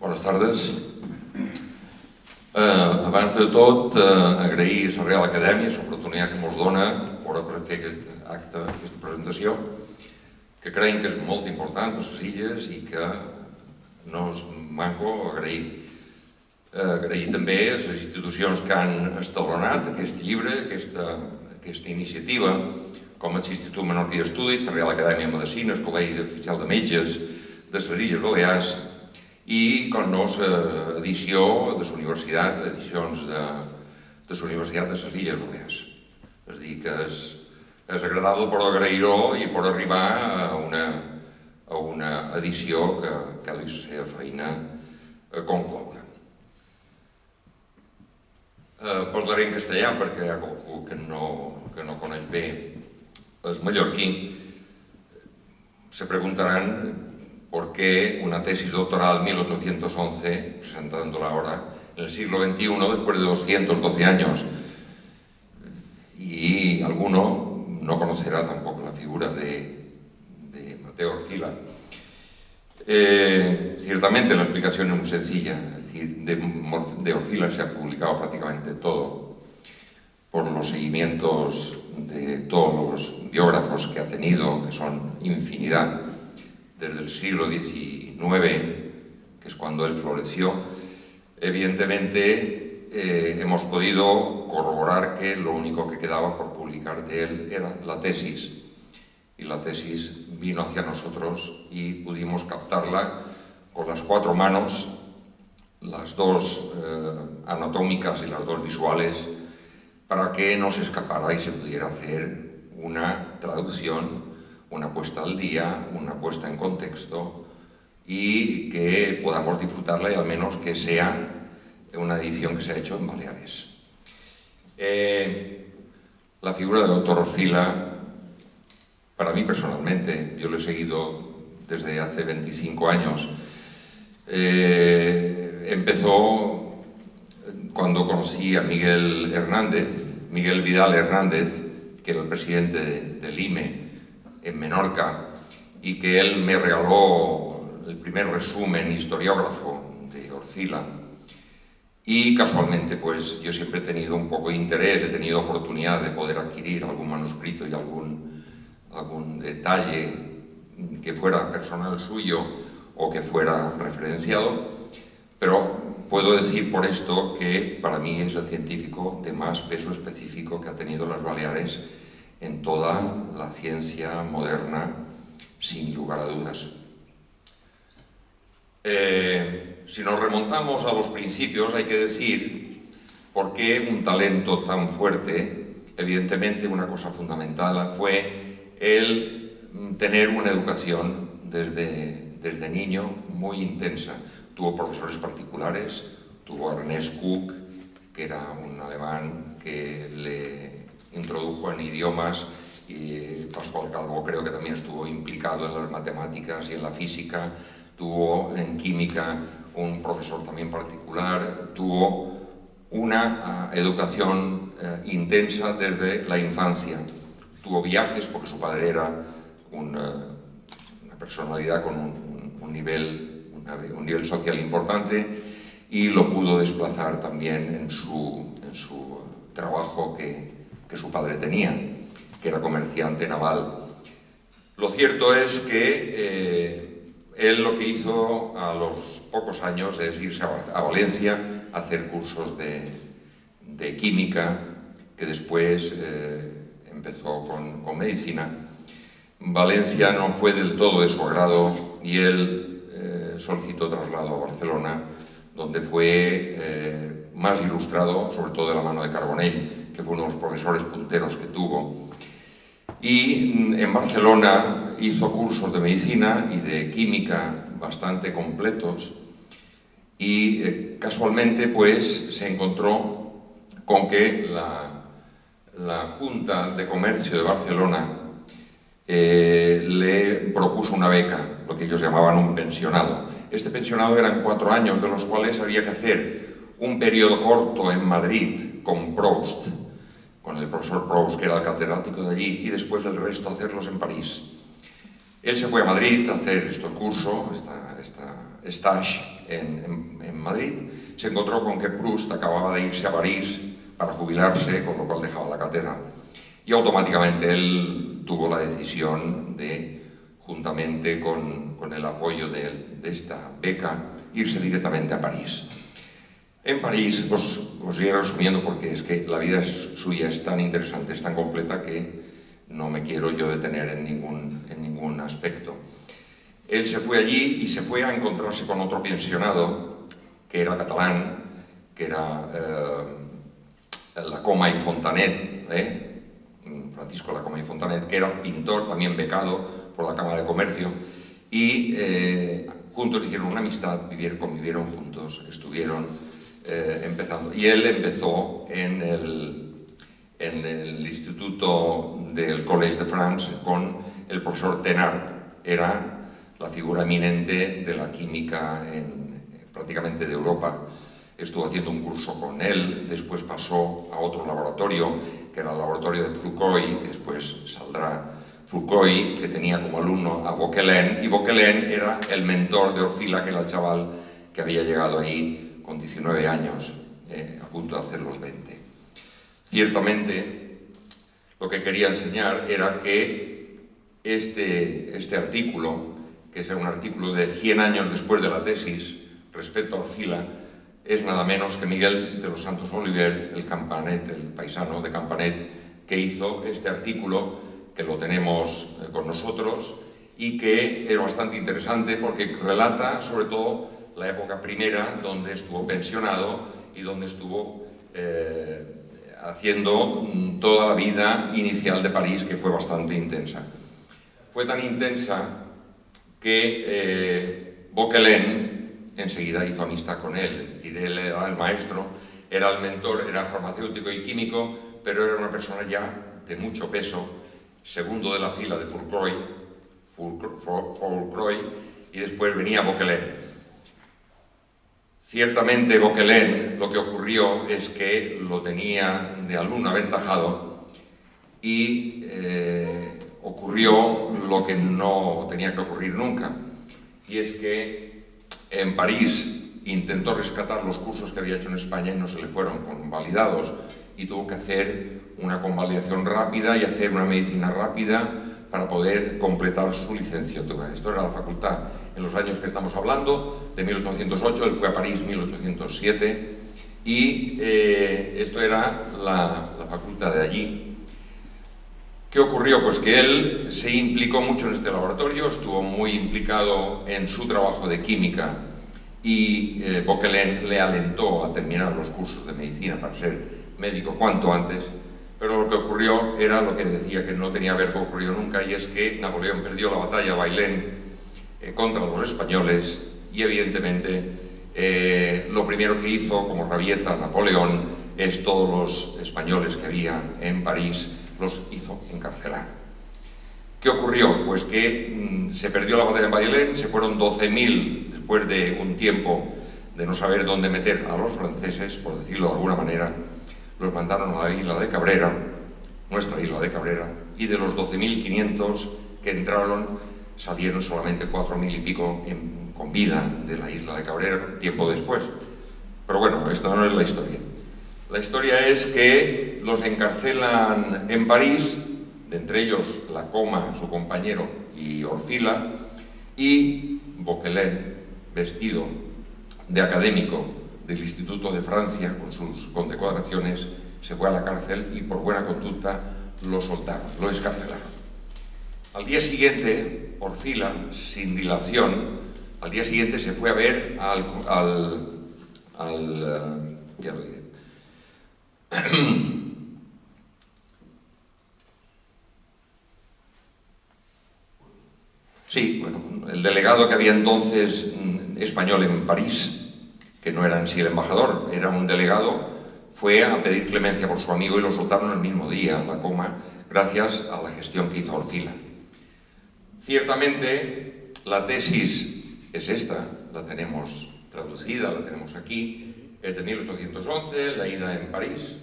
Bones tardes. Abans de tot, agrair a la Real Acadèmia l'oportunitat que ens dona per fer aquest acte, aquesta presentació, que creiem que és molt important per les illes i que no és manco agrair. Agrair també a les institucions que han estalonat aquest llibre, aquesta iniciativa, com l'Institut Menorquí d'Estudis, la Real Acadèmia de Medicina, el Col·legi Oficial de Metges de les Illes Balears i, com no, l'edició de la Universitat, edicions de la Universitat de les Illes Balears. És a dir, que és agradable per agrair-ho i per arribar a una edició que ha de ser la seva feina concloure. Parlaré en castellà perquè hi ha qualcú que no coneix bé el mallorquí. Se preguntarán por qué una tesis doctoral 1811, presentándola ahora en el siglo XXI, después de 212 años. Y alguno no conocerá tampoco la figura de Mateo Orfila. Ciertamente la explicación es muy sencilla, es decir, de Orfila se ha publicado prácticamente todo por los seguimientos de todos los biógrafos que ha tenido, que son infinidad, desde el siglo XIX, que es cuando él floreció. Evidentemente hemos podido corroborar que lo único que quedaba por publicar de él era la tesis, y la tesis vino hacia nosotros y pudimos captarla con las 4 manos, las 2 anatómicas y las 2 visuales, para que no se escapara y se pudiera hacer una traducción, una puesta al día, una puesta en contexto y que podamos disfrutarla y al menos que sea una edición que se ha hecho en Baleares. La figura del doctor Orfila, para mí personalmente, yo lo he seguido desde hace 25 años, empezó cuando conocí a Miguel Vidal Hernández, que era el presidente del IME en Menorca, y que él me regaló el primer resumen historiógrafo de Orfila. Y casualmente, pues yo siempre he tenido un poco de interés, he tenido oportunidad de poder adquirir algún manuscrito y algún detalle que fuera personal suyo o que fuera referenciado, pero puedo decir por esto que para mí es el científico de más peso específico que ha tenido las Baleares en toda la ciencia moderna, sin lugar a dudas. Si nos remontamos a los principios, hay que decir por qué un talento tan fuerte. Evidentemente, una cosa fundamental fue el tener una educación desde niño muy intensa. Tuvo profesores particulares, tuvo a Ernest Cook, que era un alemán que le introdujo en idiomas, y Pascual Calvo creo que también estuvo implicado en las matemáticas y en la física, tuvo en química un profesor también particular, tuvo una educación intensa desde la infancia, tuvo viajes porque su padre era una personalidad con un nivel social importante y lo pudo desplazar también en su trabajo que su padre tenía, que era comerciante naval. Lo cierto es que él lo que hizo a los pocos años es irse a Valencia a hacer cursos de química, que después empezó con medicina. Valencia no fue del todo de su agrado y él solicitó traslado a Barcelona, donde fue más ilustrado, sobre todo de la mano de Carbonell, que fue uno de los profesores punteros que tuvo. Y en Barcelona hizo cursos de medicina y de química bastante completos y casualmente pues se encontró con que la Junta de Comercio de Barcelona le propuso una beca, lo que ellos llamaban un pensionado. Este pensionado eran 4 años, de los cuales había que hacer un periodo corto en Madrid con Proust, con el profesor Proust, que era el catedrático de allí, y después el resto hacerlos en París. Él se fue a Madrid a hacer este curso, esta stage, en Madrid, se encontró con que Proust acababa de irse a París para jubilarse, con lo cual dejaba la cátedra. Y automáticamente él tuvo la decisión de, juntamente con el apoyo de esta beca, irse directamente a París. En París, os iré resumiendo porque es que la vida suya es tan interesante, es tan completa que no me quiero yo detener en ningún aspecto. Él se fue allí y se fue a encontrarse con otro pensionado, que era catalán, que era Lacoma y Fontanet, Francisco Lacoma y Fontanet, que era pintor, también becado por la Cámara de Comercio, y juntos hicieron una amistad, convivieron juntos, estuvieron empezando. Y él empezó en el Instituto del Collège de France con el profesor Thenard. Era la figura eminente de la química prácticamente de Europa. Estuvo haciendo un curso con él, después pasó a otro laboratorio, que era el laboratorio de Foucault, que después saldrá Foucault, que tenía como alumno a Vauquelin, y Vauquelin era el mentor de Orfila, que era el chaval que había llegado ahí con 19 años, a punto de hacer los 20. Ciertamente, lo que quería enseñar era que este artículo, que es un artículo de 100 años después de la tesis, respecto a Orfila, es nada menos que Miguel de los Santos Oliver, el Campanet, el paisano de Campanet, que hizo este artículo, que lo tenemos con nosotros, y que es bastante interesante porque relata sobre todo la época primera, donde estuvo pensionado y donde estuvo haciendo toda la vida inicial de París, que fue bastante intensa. Fue tan intensa que Vauquelin enseguida hizo amistad con él, es decir, él era el maestro, era el mentor, era farmacéutico y químico, pero era una persona ya de mucho peso, segundo de la fila de Fourcroy, y después venía Vauquelin. Ciertamente Vauquelin, lo que ocurrió es que lo tenía de alumno aventajado y ocurrió lo que no tenía que ocurrir nunca, y es que en París intentó rescatar los cursos que había hecho en España y no se le fueron convalidados, y tuvo que hacer una convalidación rápida y hacer una medicina rápida para poder completar su licenciatura. Esto era la facultad en los años que estamos hablando, de 1808, él fue a París en 1807, y esto era la facultad de allí. ¿Qué ocurrió? Pues que él se implicó mucho en este laboratorio, estuvo muy implicado en su trabajo de química, y Vauquelin le alentó a terminar los cursos de medicina para ser médico cuanto antes, pero lo que ocurrió era lo que decía que no tenía que haber ocurrido nunca, y es que Napoleón perdió la batalla de Bailén contra los españoles, y evidentemente lo primero que hizo, como rabieta Napoleón, es todos los españoles que había en París los hizo encarcelar. ¿Qué ocurrió? Pues que se perdió la batalla de Bailén, se fueron 12.000 después de un tiempo de no saber dónde meter a los franceses, por decirlo de alguna manera, los mandaron a la isla de Cabrera, nuestra isla de Cabrera, y de los 12.500 que entraron, salieron solamente 4.000 y pico con vida de la isla de Cabrera, tiempo después. Pero bueno, esta no es la historia. La historia es que los encarcelan en París, de entre ellos Lacoma, su compañero, y Orfila, y Vauquelin, vestido de académico del Instituto de Francia, con sus condecoraciones, se fue a la cárcel y por buena conducta lo soltaron, lo excarcelaron. Al día siguiente, Orfila, sin dilación, al día siguiente se fue a ver sí, bueno, el delegado que había entonces español en París, que no era en sí el embajador, era un delegado, fue a pedir clemencia por su amigo y lo soltaron el mismo día, Lacoma, gracias a la gestión que hizo Orfila. Ciertamente, la tesis es esta, la tenemos traducida, la tenemos aquí, es de 1811, la ida en París,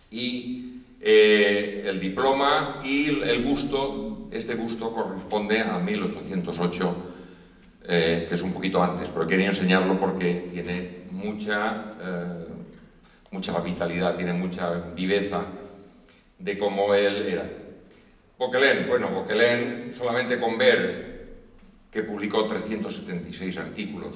y el diploma y el busto, este busto corresponde a 1808, que que es un poquito antes, pero quería enseñarlo porque tiene mucha vitalidad, tiene mucha viveza de cómo él era. Vauquelin, bueno, Vauquelin, solamente con ver que publicó 376 artículos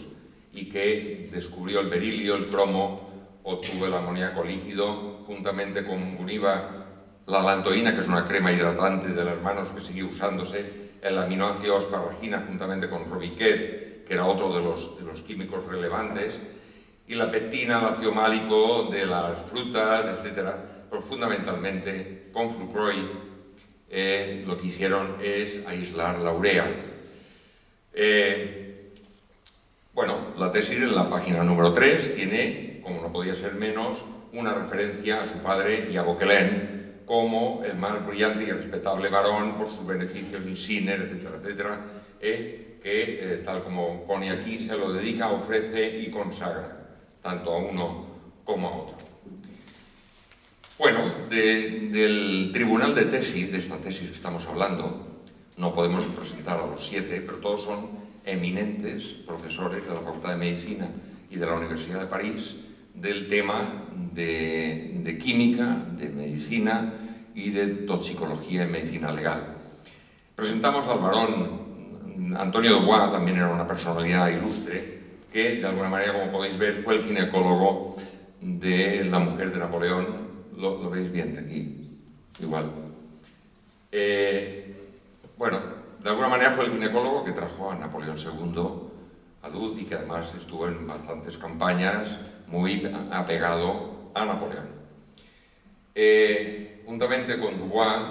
y que descubrió el berilio, el cromo, obtuvo el amoníaco líquido, juntamente con Muniva, la lantoína, que es una crema hidratante de las manos que sigue usándose, el aminoácido asparagina, juntamente con Robiquet, que era otro de los químicos relevantes, y la pectina, el ácido málico de las frutas, etc. Pero fundamentalmente, con Fourcroy, lo que hicieron es aislar la urea. Bueno, la tesis en la página número 3 tiene, como no podía ser menos, una referencia a su padre y a Vauquelin como el más brillante y respetable varón por sus beneficios insignes, etcétera, etcétera, que, tal como pone aquí, se lo dedica, ofrece y consagra, tanto a uno como a otro. Bueno, del tribunal de tesis, de esta tesis que estamos hablando, no podemos presentar a los 7, pero todos son eminentes profesores de la Facultad de Medicina y de la Universidad de París del tema de química, de medicina y de toxicología y medicina legal. Presentamos al barón Antonio Dubois, también era una personalidad ilustre, que de alguna manera, como podéis ver, fue el ginecólogo de la mujer de Napoleón. Lo veis bien de aquí, igual. Bueno, de alguna manera fue el ginecólogo que trajo a Napoleón II a luz y que además estuvo en bastantes campañas muy apegado a Napoleón. Juntamente con Dubois,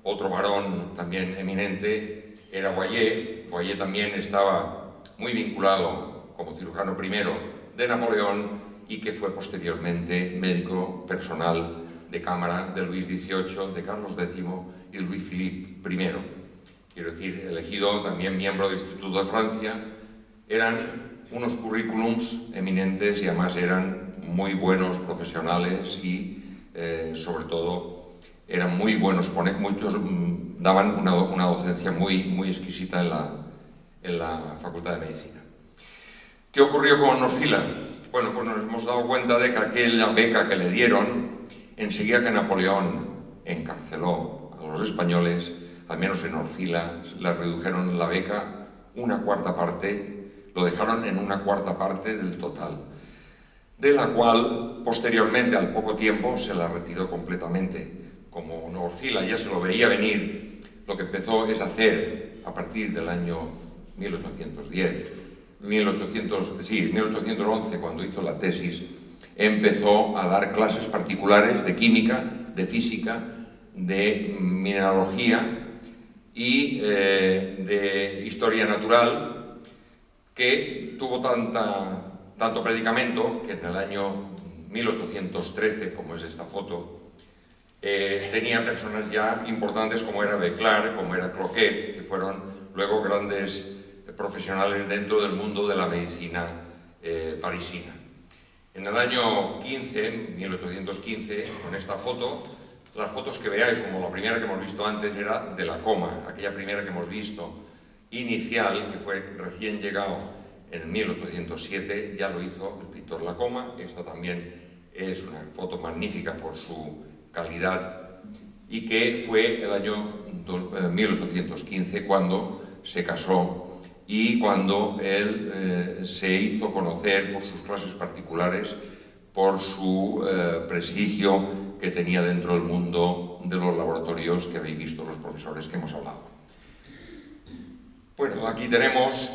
otro varón también eminente era Boyer. Boyer también estaba muy vinculado como cirujano primero de Napoleón y que fue posteriormente médico personal de cámara de Luis XVIII, de Carlos X y de Luis Philippe I. Quiero decir, elegido también miembro del Instituto de Francia. Eran unos currículums eminentes y además eran muy buenos profesionales y sobre todo eran muy buenos, muchos daban una docencia muy exquisita en la Facultad de Medicina. ¿Qué ocurrió con Orfila? Bueno, pues nos hemos dado cuenta de que aquella beca que le dieron, enseguida que Napoleón encarceló a los españoles, al menos en Orfila, le redujeron la beca una cuarta parte, lo dejaron en una cuarta parte del total, de la cual posteriormente, al poco tiempo, se la retiró completamente. Como Orfila ya se lo veía venir, lo que empezó es hacer, a partir del año 1811, cuando hizo la tesis, empezó a dar clases particulares de química, de física, de mineralogía y de historia natural, que tuvo tanto predicamento que en el año 1813, como es esta foto, tenía personas ya importantes como era Béclard, como era Cloquet, que fueron luego grandes profesionales dentro del mundo de la medicina parisina. En el año 1815, con esta foto, las fotos que veáis, como la primera que hemos visto antes, era de la coma, aquella primera que hemos visto inicial, que fue recién llegado en 1807, ya lo hizo el pintor Lacoma. Esta también es una foto magnífica por su calidad y que fue el año 1815 cuando se casó y cuando él se hizo conocer por sus clases particulares, por su prestigio que tenía dentro del mundo de los laboratorios que habéis visto los profesores que hemos hablado. Bueno, aquí tenemos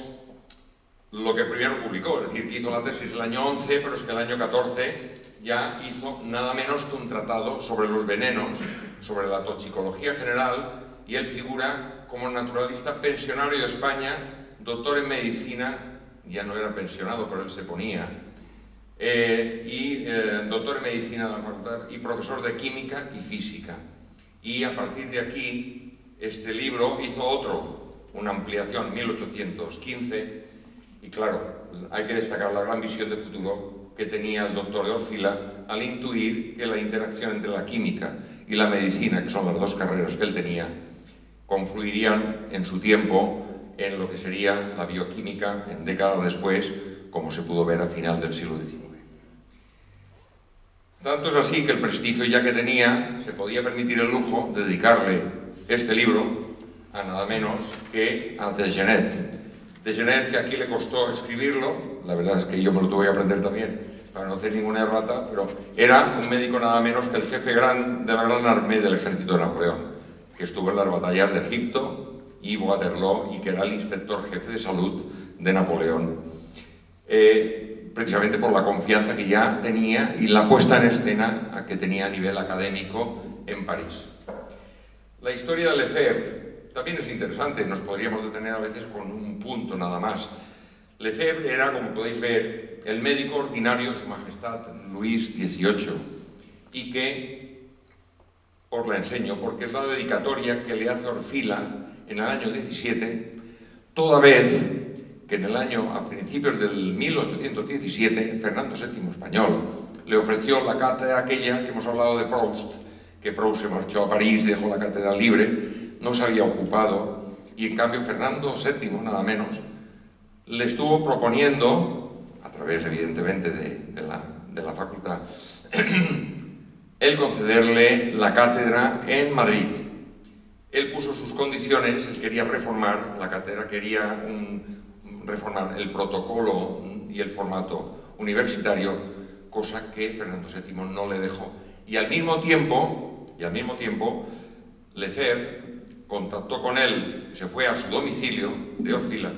lo que primero publicó, es decir, que hizo la tesis el año 11, pero es que el año 14 ya hizo nada menos que un tratado sobre los venenos, sobre la toxicología general, y él figura como naturalista pensionario de España, doctor en medicina, ya no era pensionado, pero él se ponía, doctor en medicina de la facultad y profesor de química y física. Y a partir de aquí, este libro hizo una ampliación, 1815, y claro, hay que destacar la gran visión de futuro que tenía el doctor de Orfila al intuir que la interacción entre la química y la medicina, que son las dos carreras que él tenía, confluirían en su tiempo en lo que sería la bioquímica en décadas después, como se pudo ver a final del siglo XIX. Tanto es así que el prestigio ya que tenía, se podía permitir el lujo de dedicarle este libro a nada menos que a Desgenet. Desgenet, que aquí le costó escribirlo, la verdad es que yo me lo tuve que aprender también para no hacer ninguna errata, pero era un médico nada menos que el jefe de la gran armée del ejército de Napoleón, que estuvo en las batallas de Egipto y Waterloo y que era el inspector jefe de salud de Napoleón. Precisamente por la confianza que ya tenía y la puesta en escena que tenía a nivel académico en París. La historia de Lefebvre también es interesante, nos podríamos detener a veces con un punto nada más. Lefebvre era, como podéis ver, el médico ordinario de Su Majestad Luis XVIII, y que os la enseño porque es la dedicatoria que le hace Orfila en el año 17, toda vez que en el año, a principios del 1817, Fernando VII español le ofreció la cátedra aquella que hemos hablado de Proust, que Proust se marchó a París, dejó la cátedra libre, no se había ocupado, y en cambio Fernando VII, nada menos, le estuvo proponiendo, a través evidentemente de la facultad, el concederle la cátedra en Madrid. Él puso sus condiciones, él quería reformar la cátedra, quería reformar el protocolo y el formato universitario, cosa que Fernando VII no le dejó. Y al mismo tiempo, Lefebvre contactó con él, se fue a su domicilio de Orfila,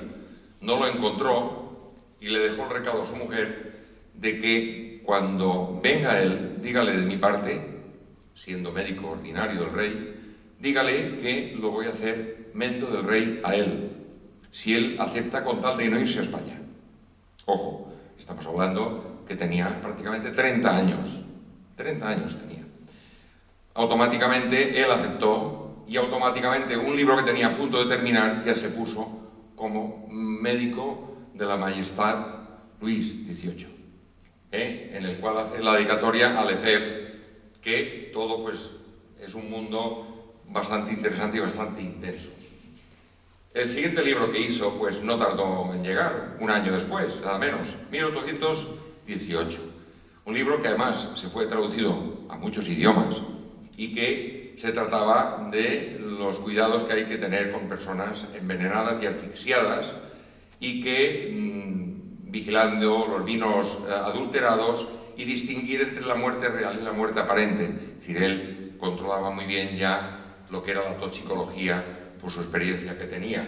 no lo encontró y le dejó el recado a su mujer de que cuando venga él, dígale de mi parte, siendo médico ordinario del rey, dígale que lo voy a hacer mendo del rey a él, si él acepta con tal de no irse a España. Ojo, estamos hablando que tenía prácticamente 30 años. 30 años tenía. Automáticamente él aceptó y automáticamente un libro que tenía a punto de terminar ya se puso como médico de la Majestad Luis XVIII, en el cual hace la dedicatoria a Lefebvre, que todo pues es un mundo bastante interesante y bastante intenso. El siguiente libro que hizo pues no tardó en llegar, un año después, nada menos, 1818. Un libro que además se fue traducido a muchos idiomas y que se trataba de los cuidados que hay que tener con personas envenenadas y asfixiadas y que vigilando los vinos adulterados y distinguir entre la muerte real y la muerte aparente. Es decir, él controlaba muy bien ya lo que era la toxicología por su experiencia que tenía.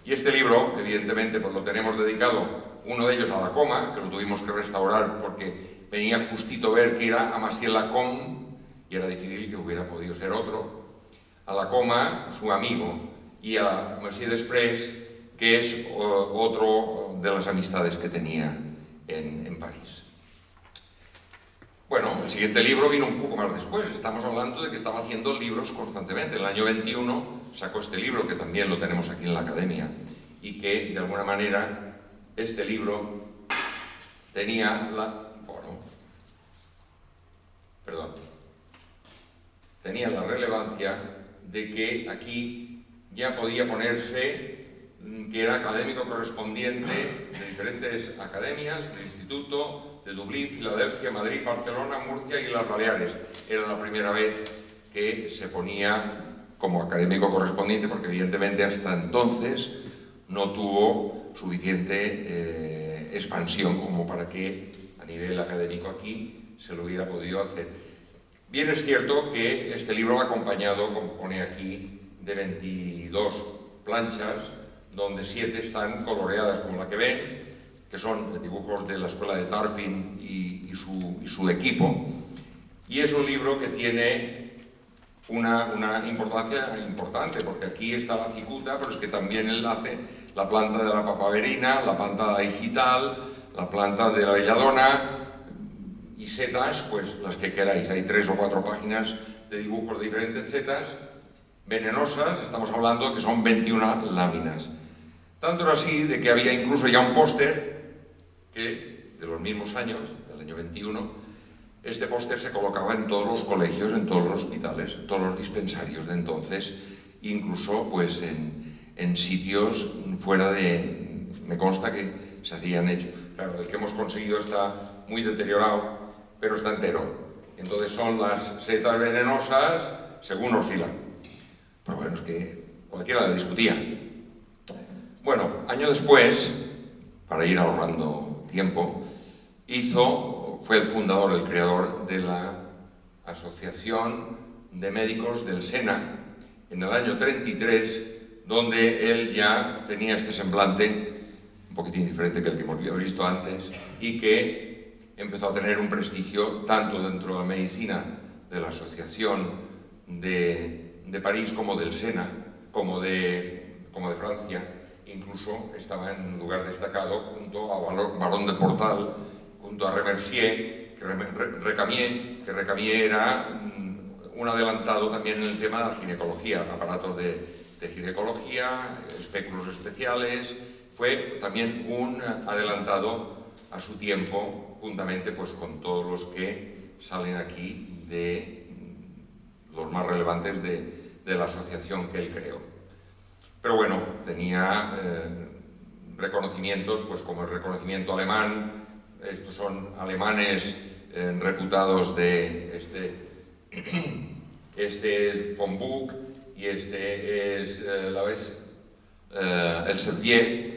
Y este libro, evidentemente, pues lo tenemos dedicado, uno de ellos a Lacoma, que lo tuvimos que restaurar porque venía justito ver que era a Maciel Lacombe, y era difícil que hubiera podido ser otro, a Lacoma, su amigo, y a Monsieur Desprez, que es otro de las amistades que tenía en París. Bueno, el siguiente libro vino un poco más después, estamos hablando de que estaba haciendo libros constantemente. En el año 21 sacó este libro, que también lo tenemos aquí en la academia, y que, de alguna manera, este libro tenía tenía la relevancia de que aquí ya podía ponerse que era académico correspondiente de diferentes academias, del Instituto de Dublín, Filadelfia, Madrid, Barcelona, Murcia y las Baleares. Era la primera vez que se ponía como académico correspondiente, porque evidentemente hasta entonces no tuvo suficiente expansión como para que a nivel académico aquí se lo hubiera podido hacer. Bien es cierto que este libro va acompañado, como pone aquí, de 22 planchas, donde 7 están coloreadas como la que ven, que son dibujos de la escuela de Tarpin y su equipo. Y es un libro que tiene una importancia importante, porque aquí está la cicuta, pero es que también él hace la planta de la papaverina, la planta digital, la planta de la belladona, y setas, pues las que queráis. Hay 3 o 4 páginas de dibujos de diferentes setas venenosas, estamos hablando que son 21 láminas. Tanto era así de que había incluso ya un póster que, de los mismos años, del año 21, este póster se colocaba en todos los colegios, en todos los hospitales, en todos los dispensarios de entonces, incluso pues en en sitios fuera de... Me consta que se hacían hechos. Claro, el que hemos conseguido está muy deteriorado, pero está entero. Entonces son las setas venenosas según Orfila. Pero bueno, es que cualquiera la discutía. Bueno, año después, para ir ahorrando tiempo, fue el fundador, el creador de la Asociación de Médicos del Sena, en el año 33, donde él ya tenía este semblante un poquitín diferente que el que hemos visto antes, y que empezó a tener un prestigio tanto dentro de la medicina de la Asociación de París como del Sena, como de Francia. Incluso estaba en un lugar destacado junto a Barón de Portal, junto a Remercier, que Recamier era un adelantado también en el tema de la ginecología, aparatos de ginecología, espéculos especiales. Fue también un adelantado a su tiempo, juntamente pues con todos los que salen aquí de los más relevantes de la asociación que él creó. Pero bueno, tenía reconocimientos, pues como el reconocimiento alemán. Estos son alemanes reputados de este von Buch y este es el Servier.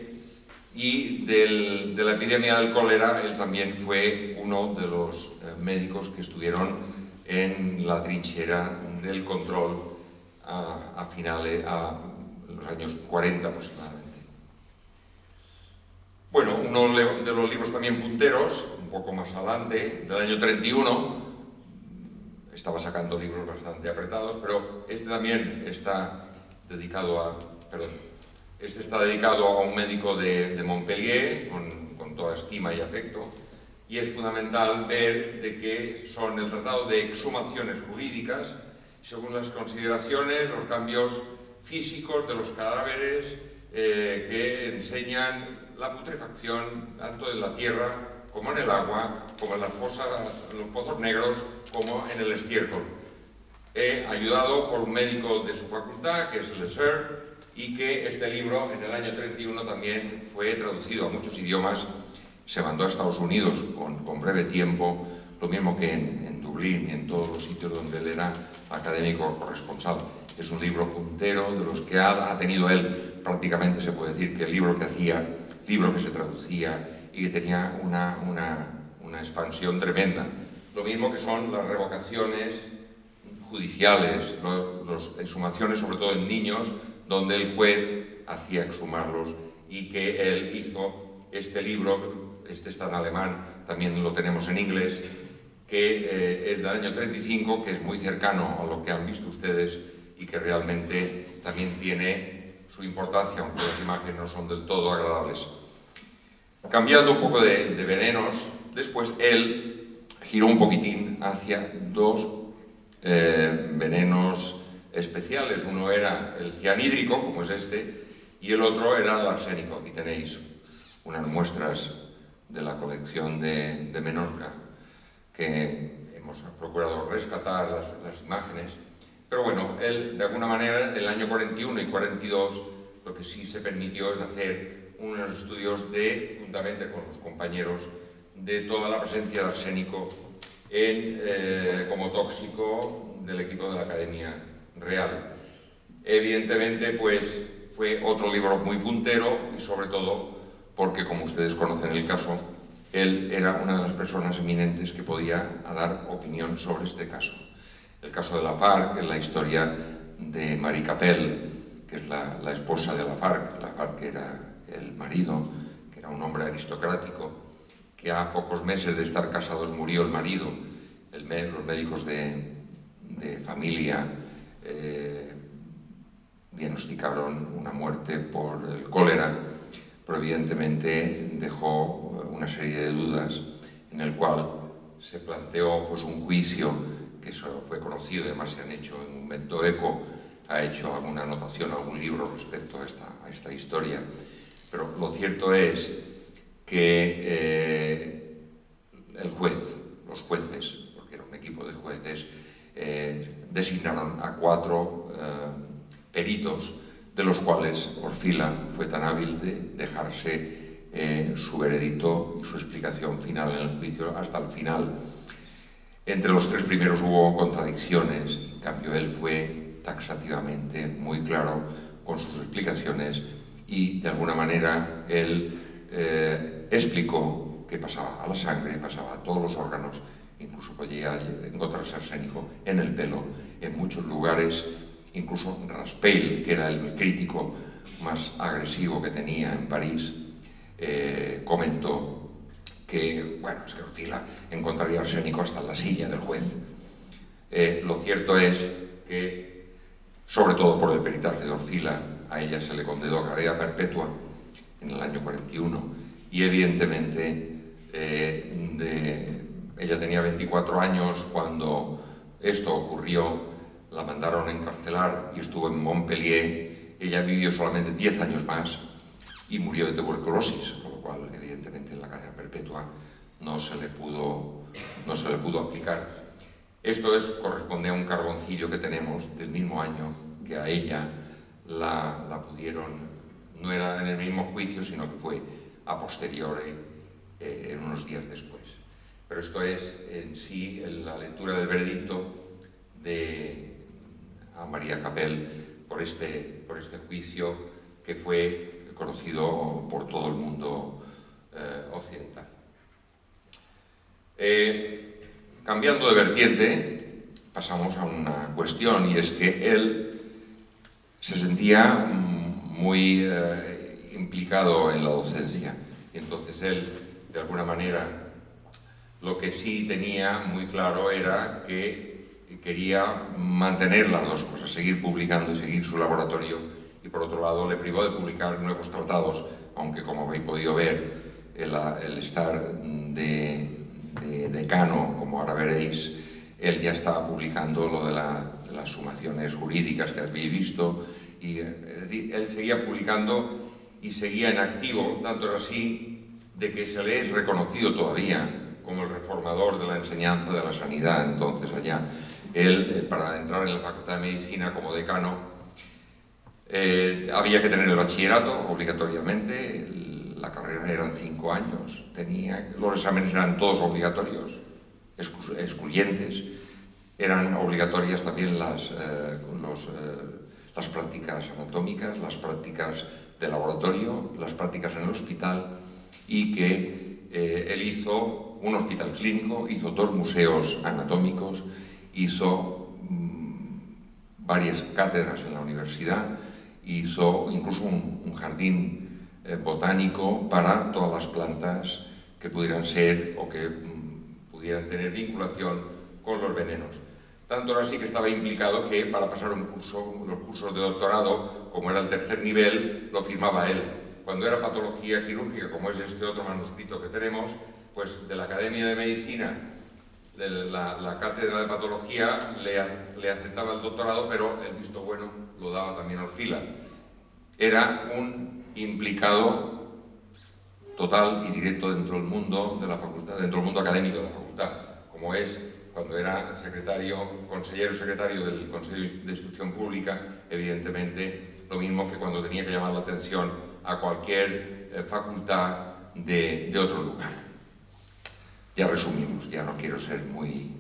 Y de la epidemia del cólera, él también fue uno de los médicos que estuvieron en la trinchera del control a los años 40 aproximadamente. Bueno, uno de los libros también punteros, un poco más adelante, del año 31, estaba sacando libros bastante apretados, pero este también está dedicado a un médico de Montpellier, con toda estima y afecto, y es fundamental ver de que son el tratado de exhumaciones jurídicas, según las consideraciones, los cambios físicos de los cadáveres que enseñan la putrefacción tanto en la tierra como en el agua, como en las fosas, en los pozos negros, como en el estiércol. Ayudado por un médico de su facultad, que es Le Serre, y que este libro en el año 31 también fue traducido a muchos idiomas, se mandó a Estados Unidos con breve tiempo, lo mismo que en Dublín y en todos los sitios donde él era académico corresponsal. Es un libro puntero de los que ha tenido él, prácticamente se puede decir que el libro que hacía, libro que se traducía y que tenía una expansión tremenda. Lo mismo que son las revocaciones judiciales, las exhumaciones, sobre todo en niños, donde el juez hacía exhumarlos, y que él hizo este libro, este está en alemán, también lo tenemos en inglés, que es del año 35, que es muy cercano a lo que han visto ustedes y que realmente también tiene su importancia, aunque las imágenes no son del todo agradables. Cambiando un poco de venenos, después él giró un poquitín hacia dos venenos especiales. Uno era el cianhídrico, como es este, y el otro era el arsénico. Aquí tenéis unas muestras de la colección de Menorca, que hemos procurado rescatar las imágenes. Pero bueno, él, de alguna manera, en el año 41 y 42, lo que sí se permitió es hacer unos estudios juntamente con los compañeros, de toda la presencia de arsénico como tóxico del equipo de la Academia Real. Evidentemente, pues fue otro libro muy puntero, y sobre todo porque, como ustedes conocen el caso, él era una de las personas eminentes que podía dar opinión sobre este caso. El caso de Lafargue, es la historia de Marie Capel, que es la esposa de Lafargue. Lafargue era el marido, que era un hombre aristocrático, que a pocos meses de estar casados murió el marido. Los médicos de familia diagnosticaron una muerte por el cólera, pero evidentemente dejó una serie de dudas, en el cual se planteó pues un juicio, que eso fue conocido, además se han hecho en Umberto Eco, ha hecho alguna anotación, algún libro respecto a esta historia. Pero lo cierto es que los jueces, porque era un equipo de jueces, designaron a 4 peritos de los cuales Orfila fue tan hábil de dejarse su veredicto y su explicación final en el juicio hasta el final. Entre los tres primeros hubo contradicciones, en cambio él fue taxativamente muy claro con sus explicaciones y de alguna manera él explicó que pasaba a la sangre, pasaba a todos los órganos, incluso podía encontrarse arsénico en el pelo, en muchos lugares. Incluso Raspail, que era el crítico más agresivo que tenía en París, comentó que, bueno, es que Orfila encontraría arsénico hasta en la silla del juez. Lo cierto es que, sobre todo por el peritaje de Orfila, a ella se le condenó a cadena perpetua en el año 41 y evidentemente ella tenía 24 años cuando esto ocurrió, la mandaron a encarcelar y estuvo en Montpellier. Ella vivió solamente 10 años más y murió de tuberculosis, con lo cual evidentemente en la cadena perpetua no se le pudo aplicar. Esto corresponde a un carboncillo que tenemos del mismo año que a ella la pudieron, no era en el mismo juicio, sino que fue a posteriori, en unos días después. Pero esto es en sí la lectura del veredicto a María Capel por este juicio que fue conocido por todo el mundo occidental. Cambiando de vertiente, pasamos a una cuestión, y es que él se sentía muy implicado en la docencia, y entonces él, de alguna manera, lo que sí tenía muy claro era que quería mantener las dos cosas, seguir publicando y seguir su laboratorio, y por otro lado le privó de publicar nuevos tratados, aunque como habéis podido ver, el estar de decano, como ahora veréis, él ya estaba publicando lo de las sumaciones jurídicas que habéis visto, y es decir, él seguía publicando y seguía en activo, tanto era así de que se le es reconocido todavía como el reformador de la enseñanza de la sanidad. Entonces allá él, para entrar en la Facultad de Medicina como decano, había que tener el bachillerato obligatoriamente, la carrera eran 5 años, los exámenes eran todos obligatorios, excluyentes, eran obligatorias también las prácticas anatómicas, las prácticas de laboratorio, las prácticas en el hospital, y que él hizo un hospital clínico, hizo 2 museos anatómicos, hizo varias cátedras en la universidad, hizo incluso un jardín botánico para todas las plantas que pudieran ser o que pudieran tener vinculación con los venenos. Tanto era así que estaba implicado que para pasar los cursos de doctorado, como era el 3er nivel, lo firmaba él. Cuando era patología quirúrgica, como es este otro manuscrito que tenemos, pues de la Academia de Medicina, de la cátedra de patología, le aceptaba el doctorado, pero el visto bueno lo daba también Orfila. Era un implicado total y directo dentro del mundo de la facultad, dentro del mundo académico de la facultad, como es cuando era consejero secretario del Consejo de Instrucción Pública, evidentemente lo mismo que cuando tenía que llamar la atención a cualquier facultad de otro lugar. Ya resumimos, ya no quiero ser muy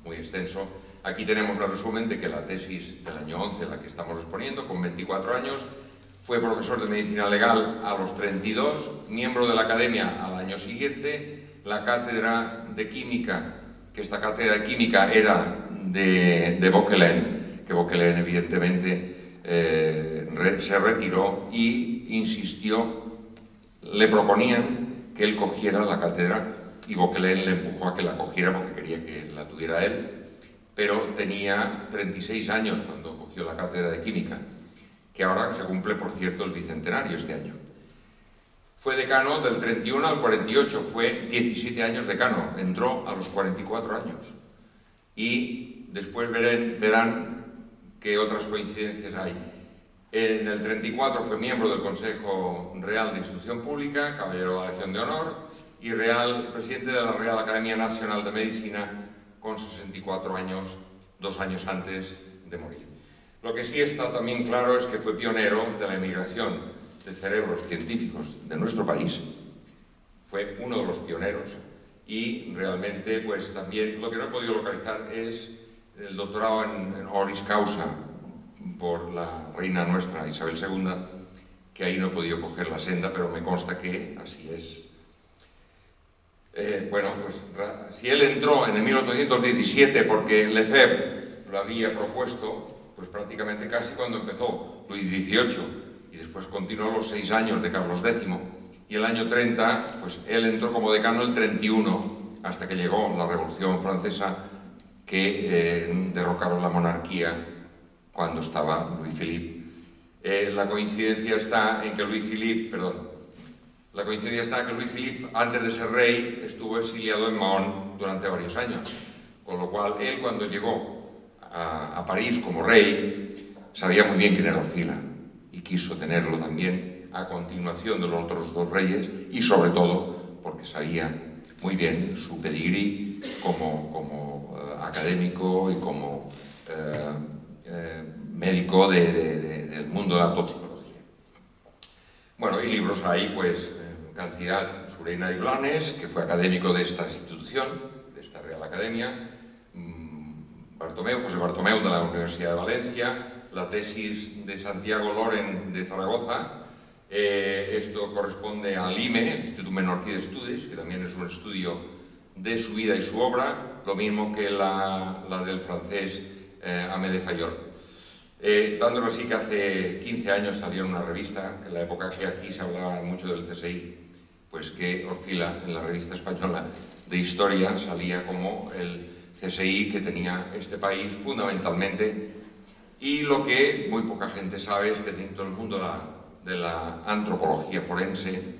extenso. Aquí tenemos el resumen de que la tesis del año 11, la que estamos exponiendo, con 24 años, fue profesor de Medicina Legal a los 32, miembro de la Academia al año siguiente, la cátedra de Química, que esta cátedra de Química era de Vauquelin, que Vauquelin evidentemente se retiró y insistió, le proponían que él cogiera la cátedra, y Vauquelin le empujó a que la cogiera porque quería que la tuviera él, pero tenía 36 años cuando cogió la cátedra de Química, que ahora se cumple, por cierto, el bicentenario este año. Fue decano del 31 al 48, fue 17 años decano, entró a los 44 años. Y después verán qué otras coincidencias hay. En el 34 fue miembro del Consejo Real de Instrucción Pública, caballero de la Legión de Honor, y presidente de la Real Academia Nacional de Medicina, con 64 años, 2 años antes de morir. Lo que sí está también claro es que fue pionero de la emigración de cerebros científicos de nuestro país. Fue uno de los pioneros y realmente pues también lo que no he podido localizar es el doctorado en honoris causa por la reina nuestra Isabel II, que ahí no he podido coger la senda, pero me consta que así es. Bueno, pues si él entró en el 1817 porque Lefebvre lo había propuesto, pues prácticamente casi cuando empezó Luis XVIII, y después continuó los 6 años de Carlos X, y el año 30, pues él entró como decano el 31, hasta que llegó la Revolución Francesa, que derrocaron la monarquía cuando estaba Louis Philippe. La coincidencia está en que Louis Philippe, antes de ser rey, estuvo exiliado en Mahón durante varios años, con lo cual él, cuando llegó a París como rey, sabía muy bien quién era Orfila y quiso tenerlo también a continuación de los otros 2 reyes, y sobre todo porque sabía muy bien su pedigrí como académico y como médico del mundo de la toxicología. Bueno, y libros hay pues cantidad. Surena y Blanes, que fue académico de esta institución, de esta Real Academia, José Bartomeu de la Universidad de Valencia, la tesis de Santiago Loren de Zaragoza. Esto corresponde al IME, el Institut Menorquí de Estudis, que también es un estudio de su vida y su obra, lo mismo que la del francés Amédée Fayol. Dándolo así que hace 15 años salió en una revista, en la época que aquí se hablaba mucho del CSI, pues que Orfila, en la revista española de historia, salía como el CSI que tenía este país fundamentalmente. Y lo que muy poca gente sabe es que dentro del mundo de la antropología forense,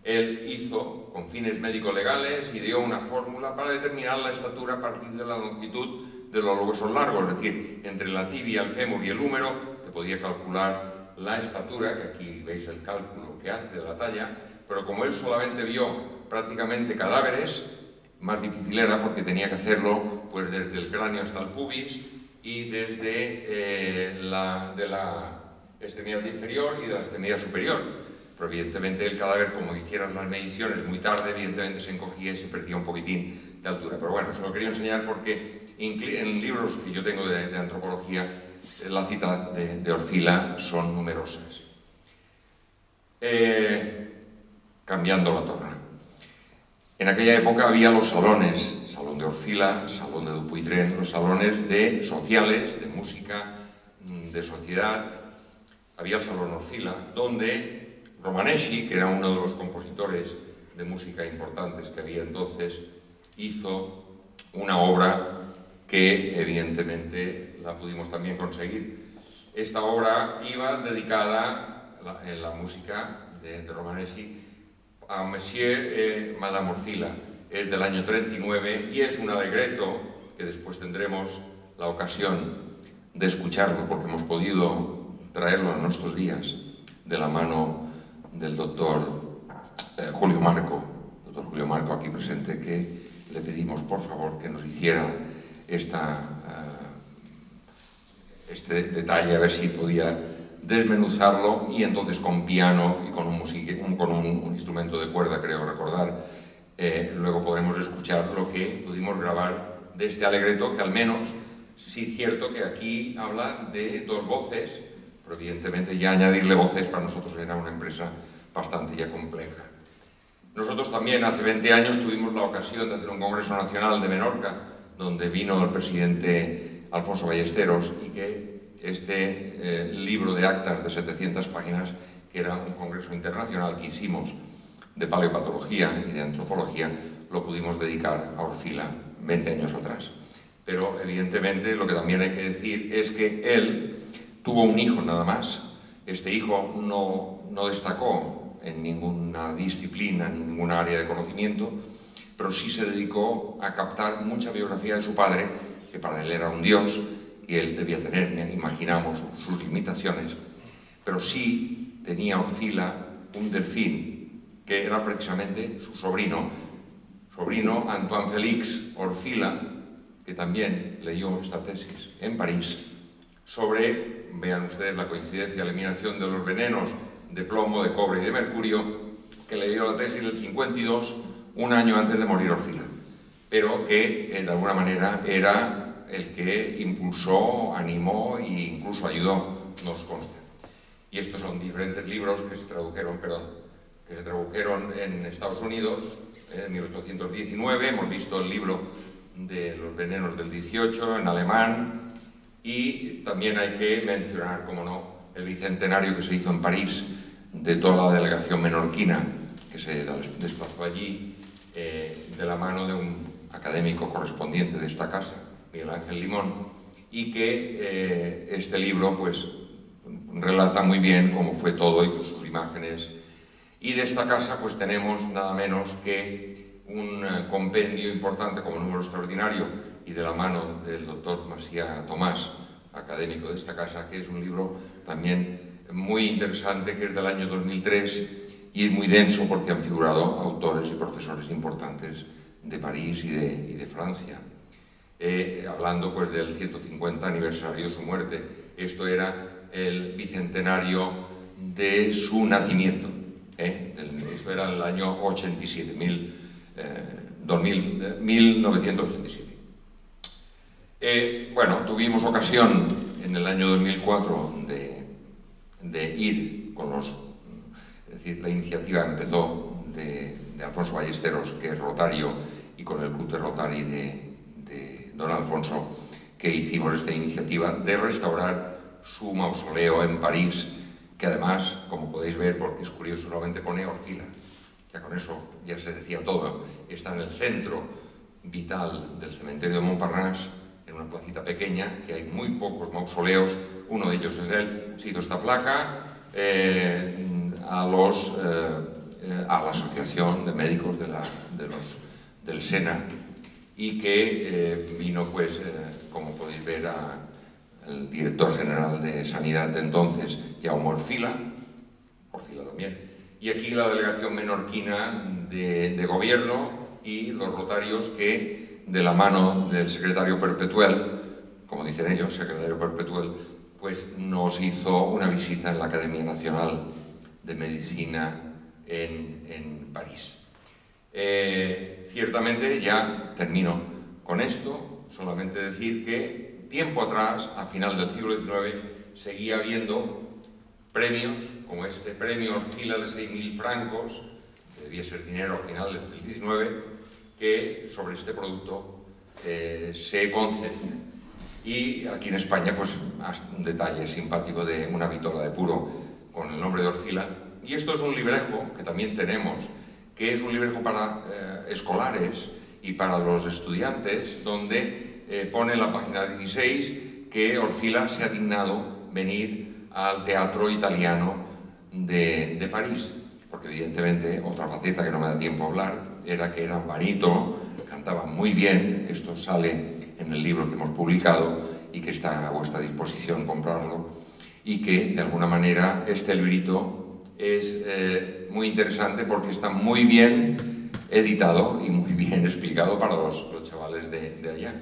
él hizo, con fines médico-legales, ideó una fórmula para determinar la estatura a partir de la longitud de los huesos largos, es decir, entre la tibia, el fémur y el húmero, te podía calcular la estatura, que aquí veis el cálculo que hace de la talla, pero como él solamente vio prácticamente cadáveres, más difícil era porque tenía que hacerlo pues desde el cráneo hasta el pubis y desde de la extremidad inferior y de la extremidad superior. Pero evidentemente el cadáver, como hicieran las mediciones muy tarde, evidentemente se encogía y se perdía un poquitín de altura. Pero bueno, se lo quería enseñar porque en libros que yo tengo de antropología, las citas de Orfila son numerosas. Cambiando la torna. En aquella época había los salones, Salón de Orfila, Salón de Dupuytren, los salones sociales, de música, de sociedad. Había el Salón Orfila, donde Romaneschi, que era uno de los compositores de música importantes que había entonces, hizo una obra que evidentemente la pudimos también conseguir. Esta obra iba dedicada en la música de Romaneschi a Monsieur Madame Orfila. Es del año 39 y es un allegretto que después tendremos la ocasión de escucharlo porque hemos podido traerlo en nuestros días de la mano del doctor Julio Marco, aquí presente, que le pedimos por favor que nos hiciera este detalle, a ver si podía desmenuzarlo, y entonces con piano y con un instrumento de cuerda, creo recordar, luego podremos escuchar lo que pudimos grabar de este allegretto, que al menos sí es cierto que aquí habla de 2 voces, pero evidentemente ya añadirle voces para nosotros era una empresa bastante ya compleja. Nosotros también hace 20 años tuvimos la ocasión de hacer un Congreso Nacional de Menorca, donde vino el presidente Alfonso Ballesteros, y que este libro de actas de 700 páginas, que era un congreso internacional que hicimos de paleopatología y de antropología, lo pudimos dedicar a Orfila 20 años atrás. Pero evidentemente lo que también hay que decir es que él tuvo un hijo nada más. Este hijo no destacó en ninguna disciplina ni ninguna área de conocimiento, pero sí se dedicó a captar mucha biografía de su padre, que para él era un dios, y él debía tener, imaginamos, sus limitaciones, pero sí tenía Orfila un delfín, que era precisamente su sobrino Antoine Félix Orfila, que también leyó esta tesis en París, sobre vean ustedes la coincidencia, la eliminación de los venenos de plomo, de cobre y de mercurio, que leyó la tesis del 52, un año antes de morir Orfila, pero que de alguna manera era el que impulsó, animó e incluso ayudó, nos consta. Y estos son diferentes libros que se tradujeron en Estados Unidos en 1819. Hemos visto el libro de los venenos del 18 en alemán, y también hay que mencionar, como no, el bicentenario que se hizo en París de toda la delegación menorquina que se desplazó allí de la mano de un académico correspondiente de esta casa, Miguel Ángel Limón, y que este libro pues relata muy bien cómo fue todo y con sus imágenes. Y de esta casa pues tenemos nada menos que un compendio importante como número extraordinario, y de la mano del doctor Macià Tomàs, académico de esta casa, que es un libro también muy interesante, que es del año 2003 y muy denso porque han figurado autores y profesores importantes de París y de Francia, hablando pues del 150 aniversario de su muerte. Esto era el bicentenario de su nacimiento, esto era el año 87, 1987. Bueno, tuvimos ocasión en el año 2004 de ir con los... Es decir, la iniciativa empezó de Alfonso Ballesteros, que es rotario, y con el Club de Rotary de don Alfonso, que hicimos esta iniciativa de restaurar su mausoleo en París, que además, como podéis ver, porque es curioso, solamente pone Orfila. Ya con eso ya se decía todo. Está en el centro vital del cementerio de Montparnasse, en una placita pequeña, que hay muy pocos mausoleos. Uno de ellos es él. Se hizo esta placa a la Asociación de Médicos del SENA, y que vino, pues, como podéis ver, al director general de Sanidad de entonces, Jaume Orfila también, y aquí la delegación menorquina de gobierno y los rotarios que, de la mano del secretario perpetual, como dicen ellos, secretario perpetual, pues nos hizo una visita en la Academia Nacional de Medicina en París. Ciertamente, ya termino con esto, solamente decir que tiempo atrás, a final del siglo XIX, seguía habiendo premios como este premio Orfila de 6.000 francos, que debía ser dinero al final del XIX, que sobre este producto se concedía. Y aquí en España, pues, un detalle simpático de una vitola de puro con el nombre de Orfila. Y esto es un librejo que también tenemos, que es un librejo para escolares y para los estudiantes, donde pone en la página 16 que Orfila se ha dignado venir al teatro italiano de París, porque evidentemente otra faceta que no me da tiempo a hablar era que era un barítono, cantaba muy bien. Esto sale en el libro que hemos publicado y que está a vuestra disposición comprarlo, y que de alguna manera este librito es muy interesante porque está muy bien editado y muy bien explicado para los chavales de allá.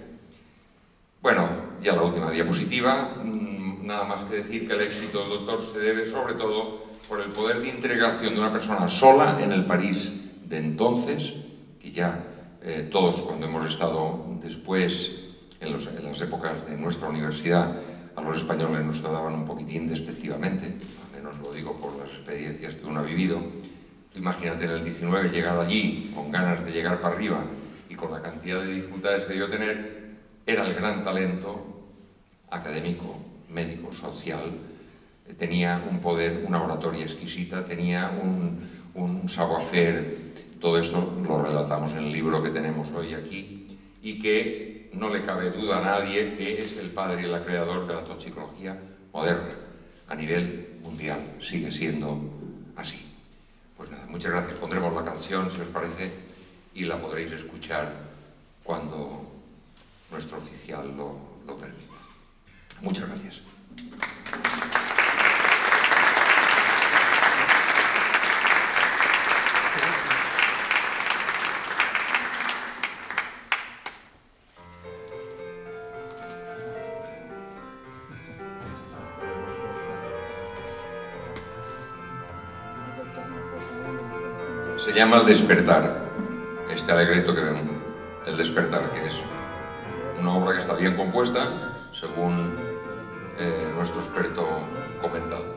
Bueno, ya la última diapositiva. Nada más que decir que el éxito del doctor se debe sobre todo por el poder de integración de una persona sola en el París de entonces, que ya todos, cuando hemos estado después en las épocas de nuestra universidad, a los españoles nos trataban un poquitín despectivamente, al menos lo digo por las experiencias que uno ha vivido. Imagínate en el 19 llegar allí con ganas de llegar para arriba y con la cantidad de dificultades que debió tener. Era el gran talento académico, médico, social, tenía un poder, una oratoria exquisita, tenía un savoir-faire. Todo esto lo relatamos en el libro que tenemos hoy aquí, y que no le cabe duda a nadie que es el padre y el creador de la toxicología moderna a nivel mundial. Sigue siendo así. Pues nada, muchas gracias. Pondremos la canción, si os parece, y la podréis escuchar cuando nuestro oficial lo permita. Muchas gracias. llama El despertar, este alegreto que vemos, El despertar, que es una obra que está bien compuesta, según nuestro experto comentado.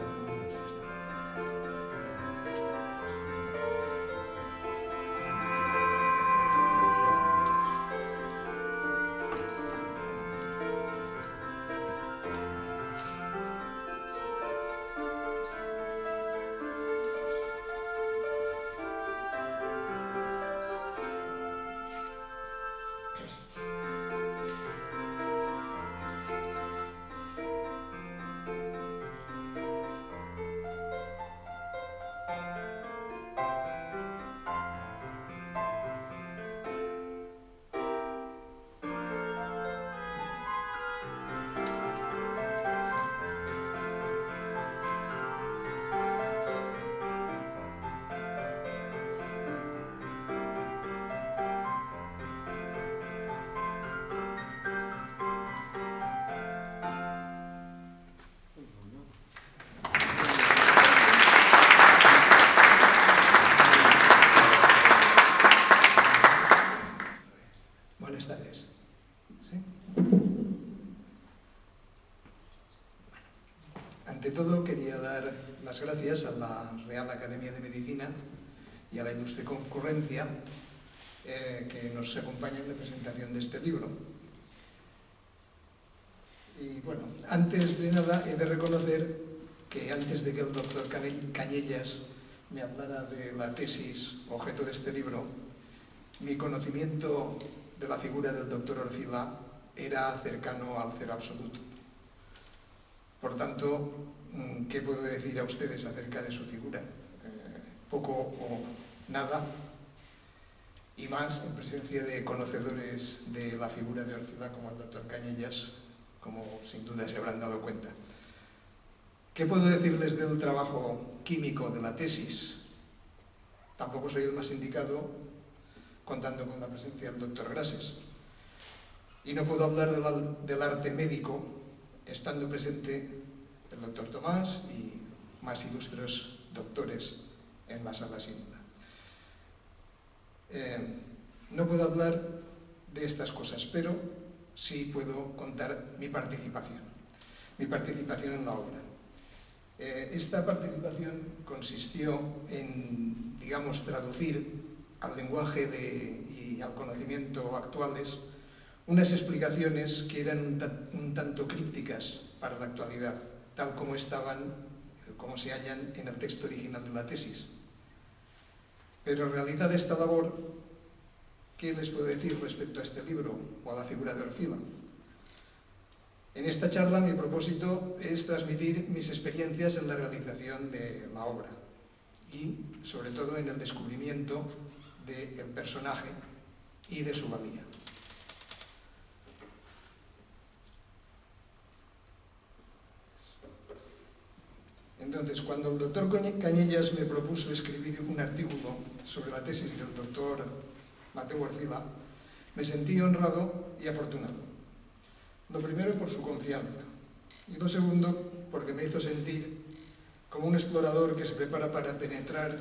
Buenas tardes. ¿Sí? Ante todo, quería dar las gracias a la Real Academia de Medicina y a la Ilustre Concurrencia que nos acompaña en la presentación de este libro. Y bueno, antes de nada he de reconocer que antes de que el doctor Cañellas me hablara de la tesis objeto de este libro, mi conocimiento de la figura del doctor Orfila era cercano al cero absoluto. Por tanto, ¿qué puedo decir a ustedes acerca de su figura? Poco o nada, y más en presencia de conocedores de la figura de Orfila como el doctor Cañellas, como sin duda se habrán dado cuenta. ¿Qué puedo decirles del trabajo químico de la tesis? Tampoco soy el más indicado, contando con la presencia del doctor Grases. Y no puedo hablar del arte médico, estando presente el doctor Tomás y más ilustres doctores en la sala sin duda. No puedo hablar de estas cosas, pero sí puedo contar mi participación en la obra. Esta participación consistió en, digamos, traducir al lenguaje y al conocimiento actuales unas explicaciones que eran un tanto crípticas para la actualidad, tal como estaban, como se hallan en el texto original de la tesis. Pero realizada esta labor, ¿qué les puedo decir respecto a este libro o a la figura de Orfila? En esta charla mi propósito es transmitir mis experiencias en la realización de la obra y, sobre todo, en el descubrimiento del personaje y de su valía. Entonces, cuando el doctor Cañellas me propuso escribir un artículo sobre la tesis del doctor Mateu Orfila, me sentí honrado y afortunado. Lo primero, por su confianza, y lo segundo, porque me hizo sentir como un explorador que se prepara para penetrar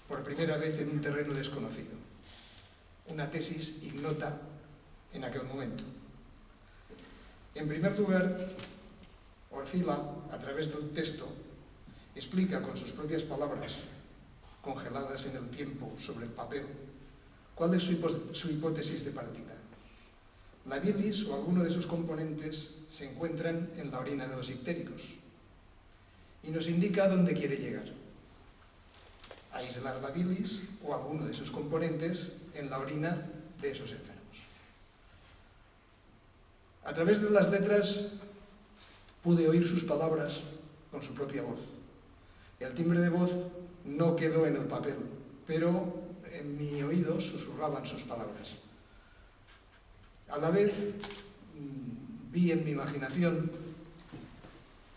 por primera vez en un terreno desconocido, una tesis ignota en aquel momento. En primer lugar, Orfila, a través del texto, explica con sus propias palabras, congeladas en el tiempo sobre el papel, cuál es su hipótesis de partida. La bilis o alguno de sus componentes se encuentran en la orina de los ictéricos y nos indica dónde quiere llegar. Aislar la bilis o alguno de sus componentes en la orina de esos enfermos. A través de las letras pude oír sus palabras con su propia voz. El timbre de voz no quedó en el papel, pero en mi oído susurraban sus palabras. A la vez vi en mi imaginación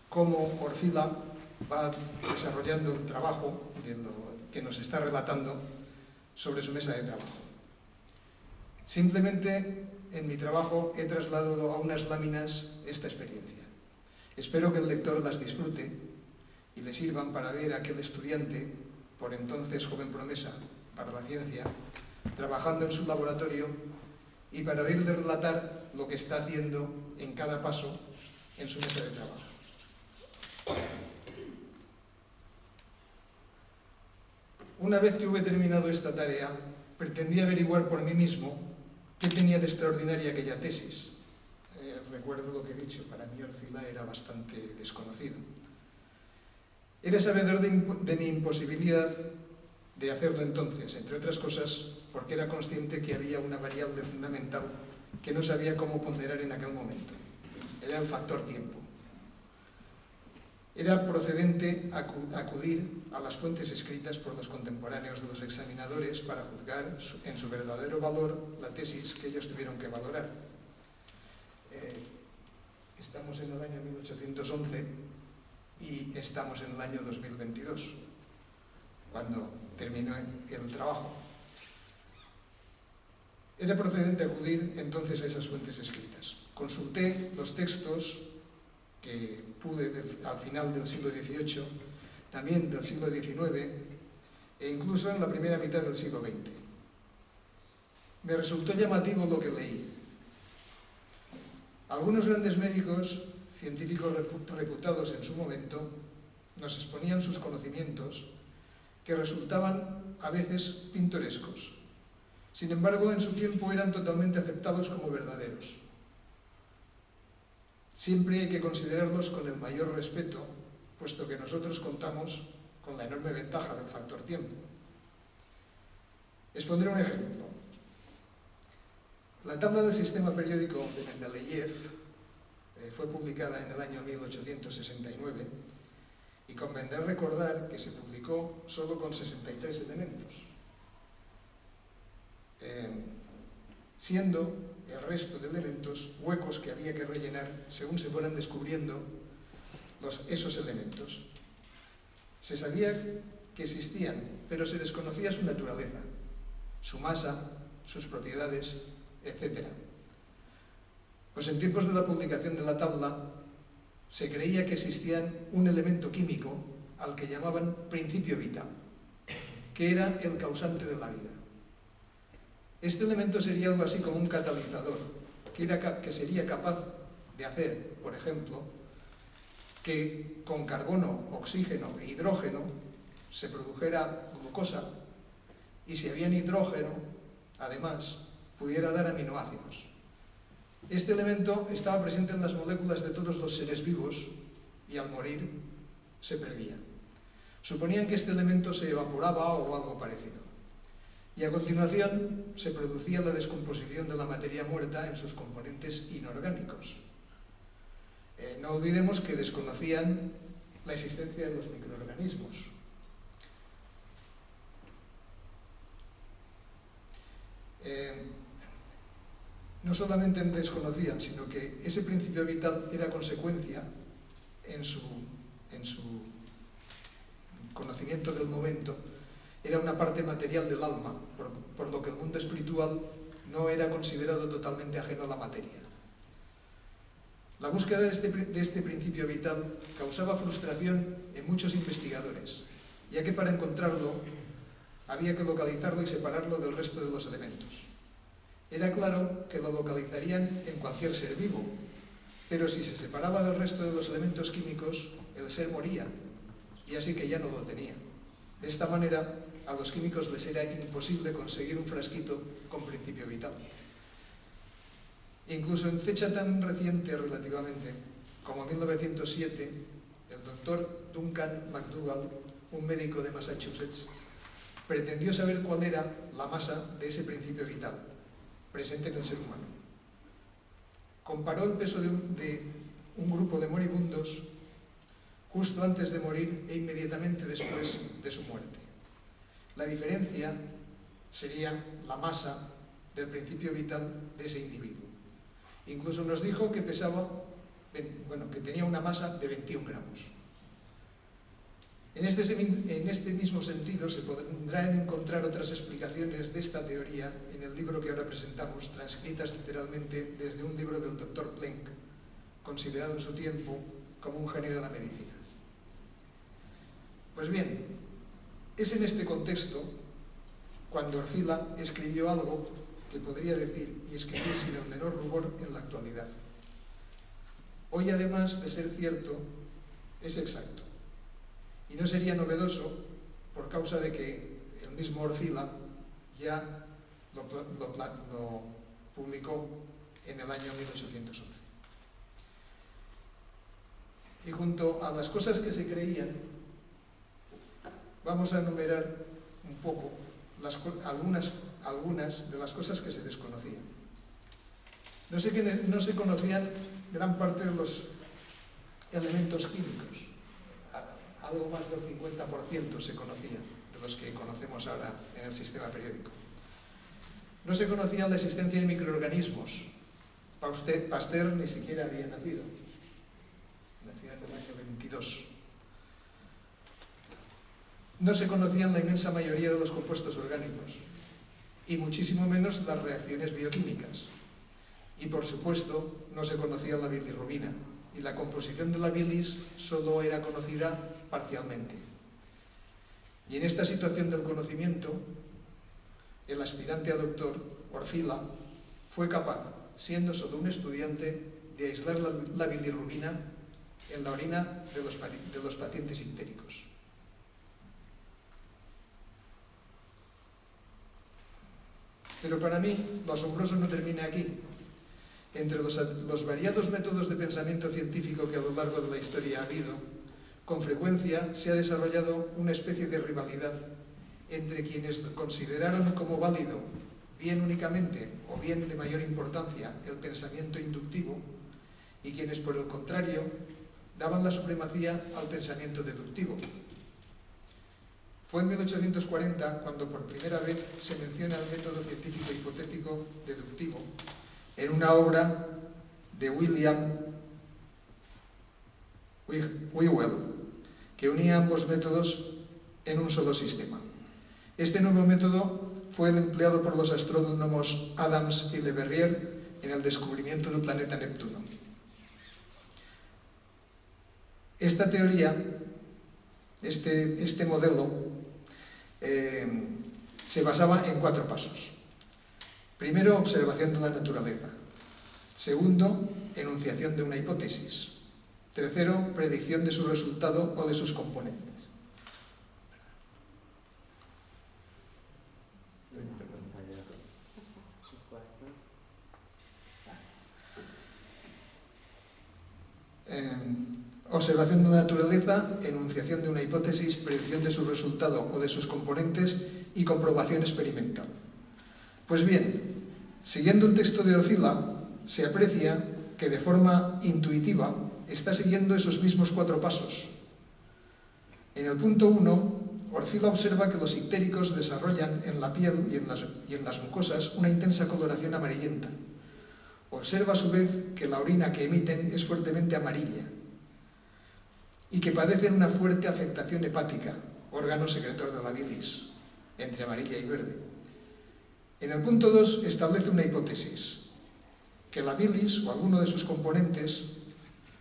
cómo Orfila va desarrollando un trabajo de lo que nos está relatando sobre su mesa de trabajo. Simplemente en mi trabajo he trasladado a unas láminas esta experiencia. Espero que el lector las disfrute y le sirvan para ver a aquel estudiante, por entonces joven promesa, para la ciencia, trabajando en su laboratorio y para oírle relatar lo que está haciendo en cada paso en su mesa de trabajo. Una vez que hube terminado esta tarea, pretendí averiguar por mí mismo qué tenía de extraordinaria aquella tesis. Recuerdo lo que he dicho, para mí Orfila era bastante desconocido. Era sabedor de mi imposibilidad de hacerlo entonces, entre otras cosas, porque era consciente que había una variable fundamental que no sabía cómo ponderar en aquel momento. Era el factor tiempo. Era procedente acudir a las fuentes escritas por los contemporáneos de los examinadores para juzgar en su verdadero valor la tesis que ellos tuvieron que valorar. Estamos en el año 1811 y estamos en el año 2022, cuando terminó el trabajo. Era procedente acudir entonces a esas fuentes escritas. Consulté los textos que pude al final del siglo XVIII, también del siglo XIX e incluso en la primera mitad del siglo XX. Me resultó llamativo lo que leí. Algunos grandes médicos, científicos reputados en su momento, nos exponían sus conocimientos que resultaban a veces pintorescos. Sin embargo, en su tiempo eran totalmente aceptados como verdaderos. Siempre hay que considerarlos con el mayor respeto, puesto que nosotros contamos con la enorme ventaja del factor tiempo. Les pondré un ejemplo. La tabla del sistema periódico de Mendeleev fue publicada en el año 1869 y convendrá recordar que se publicó solo con 63 elementos, siendo el resto de elementos huecos que había que rellenar según se fueran descubriendo esos elementos. Se sabía que existían, pero se desconocía su naturaleza, su masa, sus propiedades, etc. Pues en tiempos de la publicación de la tabla se creía que existía un elemento químico al que llamaban principio vital, que era el causante de la vida. Este elemento sería algo así como un catalizador, que sería capaz de hacer, por ejemplo, que con carbono, oxígeno e hidrógeno se produjera glucosa y si había nitrógeno, además, pudiera dar aminoácidos. Este elemento estaba presente en las moléculas de todos los seres vivos y al morir se perdía. Suponían que este elemento se evaporaba o algo parecido. Y a continuación se producía la descomposición de la materia muerta en sus componentes inorgánicos. No olvidemos que desconocían la existencia de los microorganismos. No solamente desconocían, sino que ese principio vital era consecuencia en su conocimiento del momento, era una parte material del alma, por lo que el mundo espiritual no era considerado totalmente ajeno a la materia. La búsqueda de este principio vital causaba frustración en muchos investigadores, ya que para encontrarlo había que localizarlo y separarlo del resto de los elementos. Era claro que lo localizarían en cualquier ser vivo, pero si se separaba del resto de los elementos químicos, el ser moría, y así que ya no lo tenía. De esta manera, a los químicos les era imposible conseguir un frasquito con principio vital. Incluso en fecha tan reciente relativamente como 1907, el doctor Duncan McDougall, un médico de Massachusetts, pretendió saber cuál era la masa de ese principio vital presente en el ser humano. Comparó el peso de un grupo de moribundos justo antes de morir e inmediatamente después de su muerte. La diferencia sería la masa del principio vital de ese individuo. Incluso nos dijo que que tenía una masa de 21 gramos. En este mismo sentido se podrán encontrar otras explicaciones de esta teoría en el libro que ahora presentamos, transcritas literalmente desde un libro del Dr. Planck, considerado en su tiempo como un genio de la medicina. Pues bien, es en este contexto cuando Orfila escribió algo que podría decir y escribir sin el menor rubor en la actualidad. Hoy, además de ser cierto, es exacto. Y no sería novedoso por causa de que el mismo Orfila ya lo publicó en el año 1811. Y junto a las cosas que se creían, vamos a enumerar un poco algunas de las cosas que se desconocían. No se conocían gran parte de los elementos químicos. Algo más del 50% se conocía de los que conocemos ahora en el sistema periódico. No se conocía la existencia de microorganismos. Pasteur ni siquiera había nacido. Nació en el año 22. No se conocían la inmensa mayoría de los compuestos orgánicos y muchísimo menos las reacciones bioquímicas. Y por supuesto no se conocía la bilirrubina y la composición de la bilis solo era conocida parcialmente. Y en esta situación del conocimiento, el aspirante a doctor, Orfila, fue capaz, siendo solo un estudiante, de aislar la bilirrubina en la orina de los pacientes ictéricos. Pero para mí, lo asombroso no termina aquí. Entre los variados métodos de pensamiento científico que a lo largo de la historia ha habido, con frecuencia se ha desarrollado una especie de rivalidad entre quienes consideraron como válido, bien únicamente o bien de mayor importancia, el pensamiento inductivo, y quienes, por el contrario, daban la supremacía al pensamiento deductivo. Fue en 1840 cuando por primera vez se menciona el método científico hipotético deductivo en una obra de William Whewell, que unía ambos métodos en un solo sistema. Este nuevo método fue el empleado por los astrónomos Adams y Le Verrier en el descubrimiento del planeta Neptuno. Esta teoría, este modelo, se basaba en 4 pasos. Primero, observación de la naturaleza. Segundo, enunciación de una hipótesis. Tercero, predicción de su resultado o de sus componentes. Observación de la naturaleza, enunciación de una hipótesis, predicción de su resultado o de sus componentes y comprobación experimental. Pues bien, siguiendo el texto de Orfila, se aprecia que de forma intuitiva está siguiendo esos mismos 4 pasos. En el punto 1, Orfila observa que los ictéricos desarrollan en la piel y en las mucosas una intensa coloración amarillenta. Observa a su vez que la orina que emiten es fuertemente amarilla y que padecen una fuerte afectación hepática, órgano secretor de la bilis, entre amarilla y verde. En el punto 2 establece una hipótesis, que la bilis o alguno de sus componentes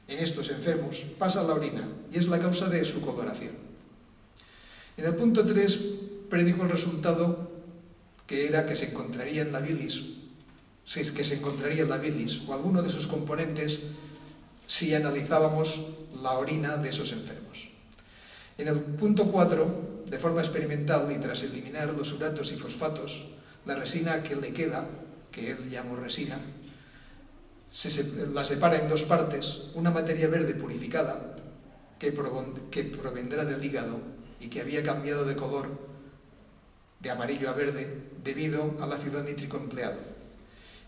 en estos enfermos pasa a la orina y es la causa de su coloración. En el punto 3 predijo el resultado, que era que se encontraría en la bilis, o alguno de sus componentes si analizábamos la orina de esos enfermos. En el punto 4, de forma experimental y tras eliminar los uratos y fosfatos, la resina que le queda, que él llamó resina, la separa en 2 partes, una materia verde purificada que provendrá del hígado y que había cambiado de color de amarillo a verde debido al ácido nítrico empleado.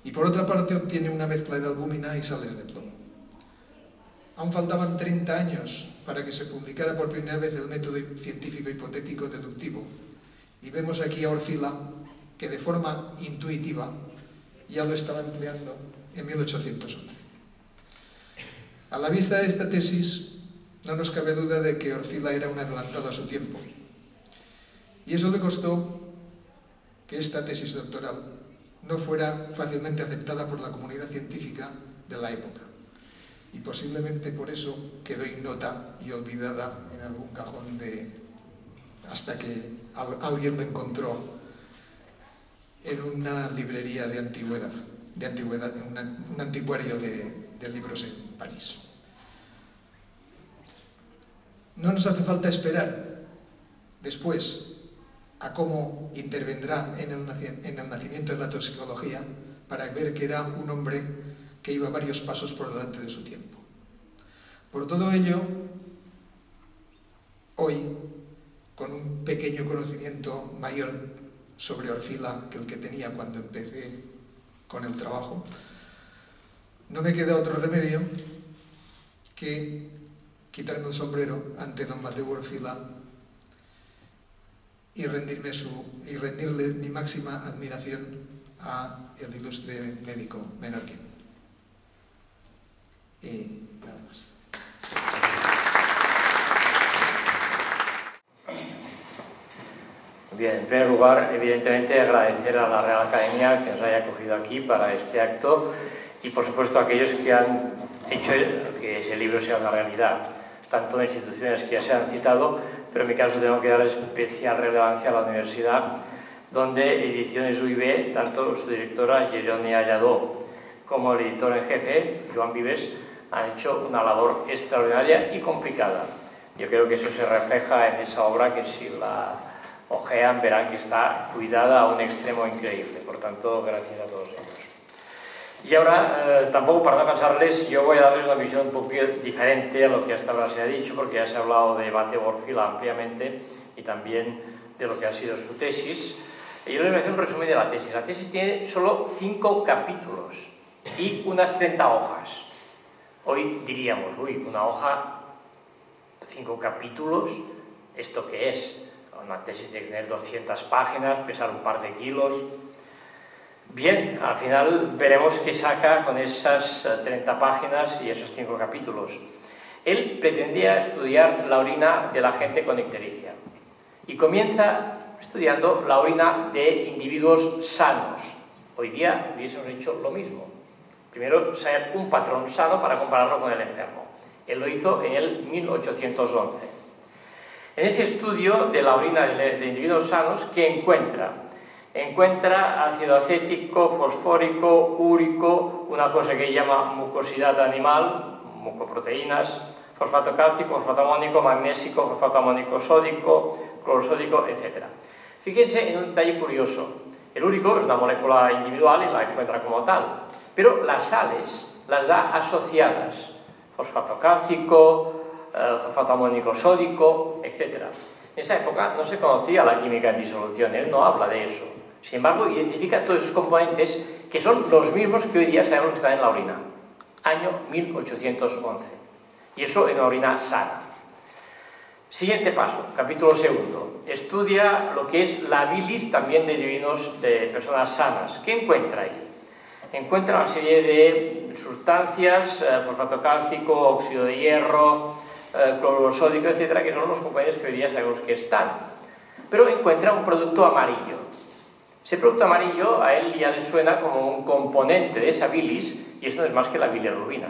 Y por otra parte obtiene una mezcla de albúmina y sales de plomo. Aún faltaban 30 años para que se publicara por primera vez el método científico hipotético deductivo. Y vemos aquí a Orfila que de forma intuitiva ya lo estaba empleando en 1811. A la vista de esta tesis, no nos cabe duda de que Orfila era un adelantado a su tiempo. Y eso le costó que esta tesis doctoral no fuera fácilmente aceptada por la comunidad científica de la época. Y posiblemente por eso quedó ignota y olvidada en algún cajón hasta que alguien lo encontró en una librería de antigüedad, en un anticuario de libros en París. No nos hace falta esperar después a cómo intervendrá en el nacimiento de la toxicología para ver que era un hombre que iba varios pasos por delante de su tiempo. Por todo ello, hoy, con un pequeño conocimiento mayor sobre Orfila que el que tenía cuando empecé con el trabajo, no me queda otro remedio que quitarme el sombrero ante don Mateu Orfila y rendirle mi máxima admiración a el ilustre médico menorquín. Y nada más. Bien, en primer lugar, evidentemente agradecer a la Real Academia que nos haya acogido aquí para este acto y, por supuesto, a aquellos que han hecho que ese libro sea una realidad, tanto en instituciones que ya se han citado, pero en mi caso tengo que dar especial relevancia a la universidad, donde Ediciones UIB, tanto su directora Yeronia Lladó como el editor en jefe, Joan Vives, han hecho una labor extraordinaria y complicada. Yo creo que eso se refleja en esa obra que, si la ojean, verán que está cuidada a un extremo increíble. Por tanto, gracias a todos ellos. Y ahora, tampoco para no cansarles, yo voy a darles una visión un poco diferente a lo que hasta ahora se ha dicho, porque ya se ha hablado de Mateu Orfila ampliamente y también de lo que ha sido su tesis. Y yo les voy a hacer un resumen de la tesis. La tesis tiene solo 5 capítulos y unas 30 hojas. Hoy diríamos, uy, una hoja, 5 capítulos, ¿esto qué es? Una tesis de tener 200 páginas, pesar un par de kilos. Bien, al final veremos qué saca con esas 30 páginas y esos 5 capítulos. Él pretendía estudiar la orina de la gente con ictericia y comienza estudiando la orina de individuos sanos. Hoy día hubiésemos hecho lo mismo. Primero, saber un patrón sano para compararlo con el enfermo. Él lo hizo en el 1811. En ese estudio de la orina de individuos sanos, ¿qué encuentra? Encuentra ácido acético, fosfórico, úrico, una cosa que llama mucosidad animal, mucoproteínas, fosfato cálcico, fosfato amónico, magnésico, fosfato amónico sódico, cloruro sódico, etc. Fíjense en un detalle curioso. El úrico es una molécula individual y la encuentra como tal, pero las sales las da asociadas. Fosfato cálcico, fosfato amónico sódico, etc. En esa época no se conocía la química en disolución, él no habla de eso. Sin embargo, identifica todos esos componentes que son los mismos que hoy día sabemos que están en la orina. Año 1811. Y eso en una orina sana. Siguiente paso, capítulo 2. Estudia lo que es la bilis también de individuos, de personas sanas. ¿Qué encuentra ahí? Encuentra una serie de sustancias, fosfato cálcico, óxido de hierro, cloruro sódico, etcétera, que son los componentes que hoy día sabemos que están. Pero encuentra un producto amarillo. Ese producto amarillo a él ya le suena como un componente de esa bilis, y esto no es más que la bilirrubina.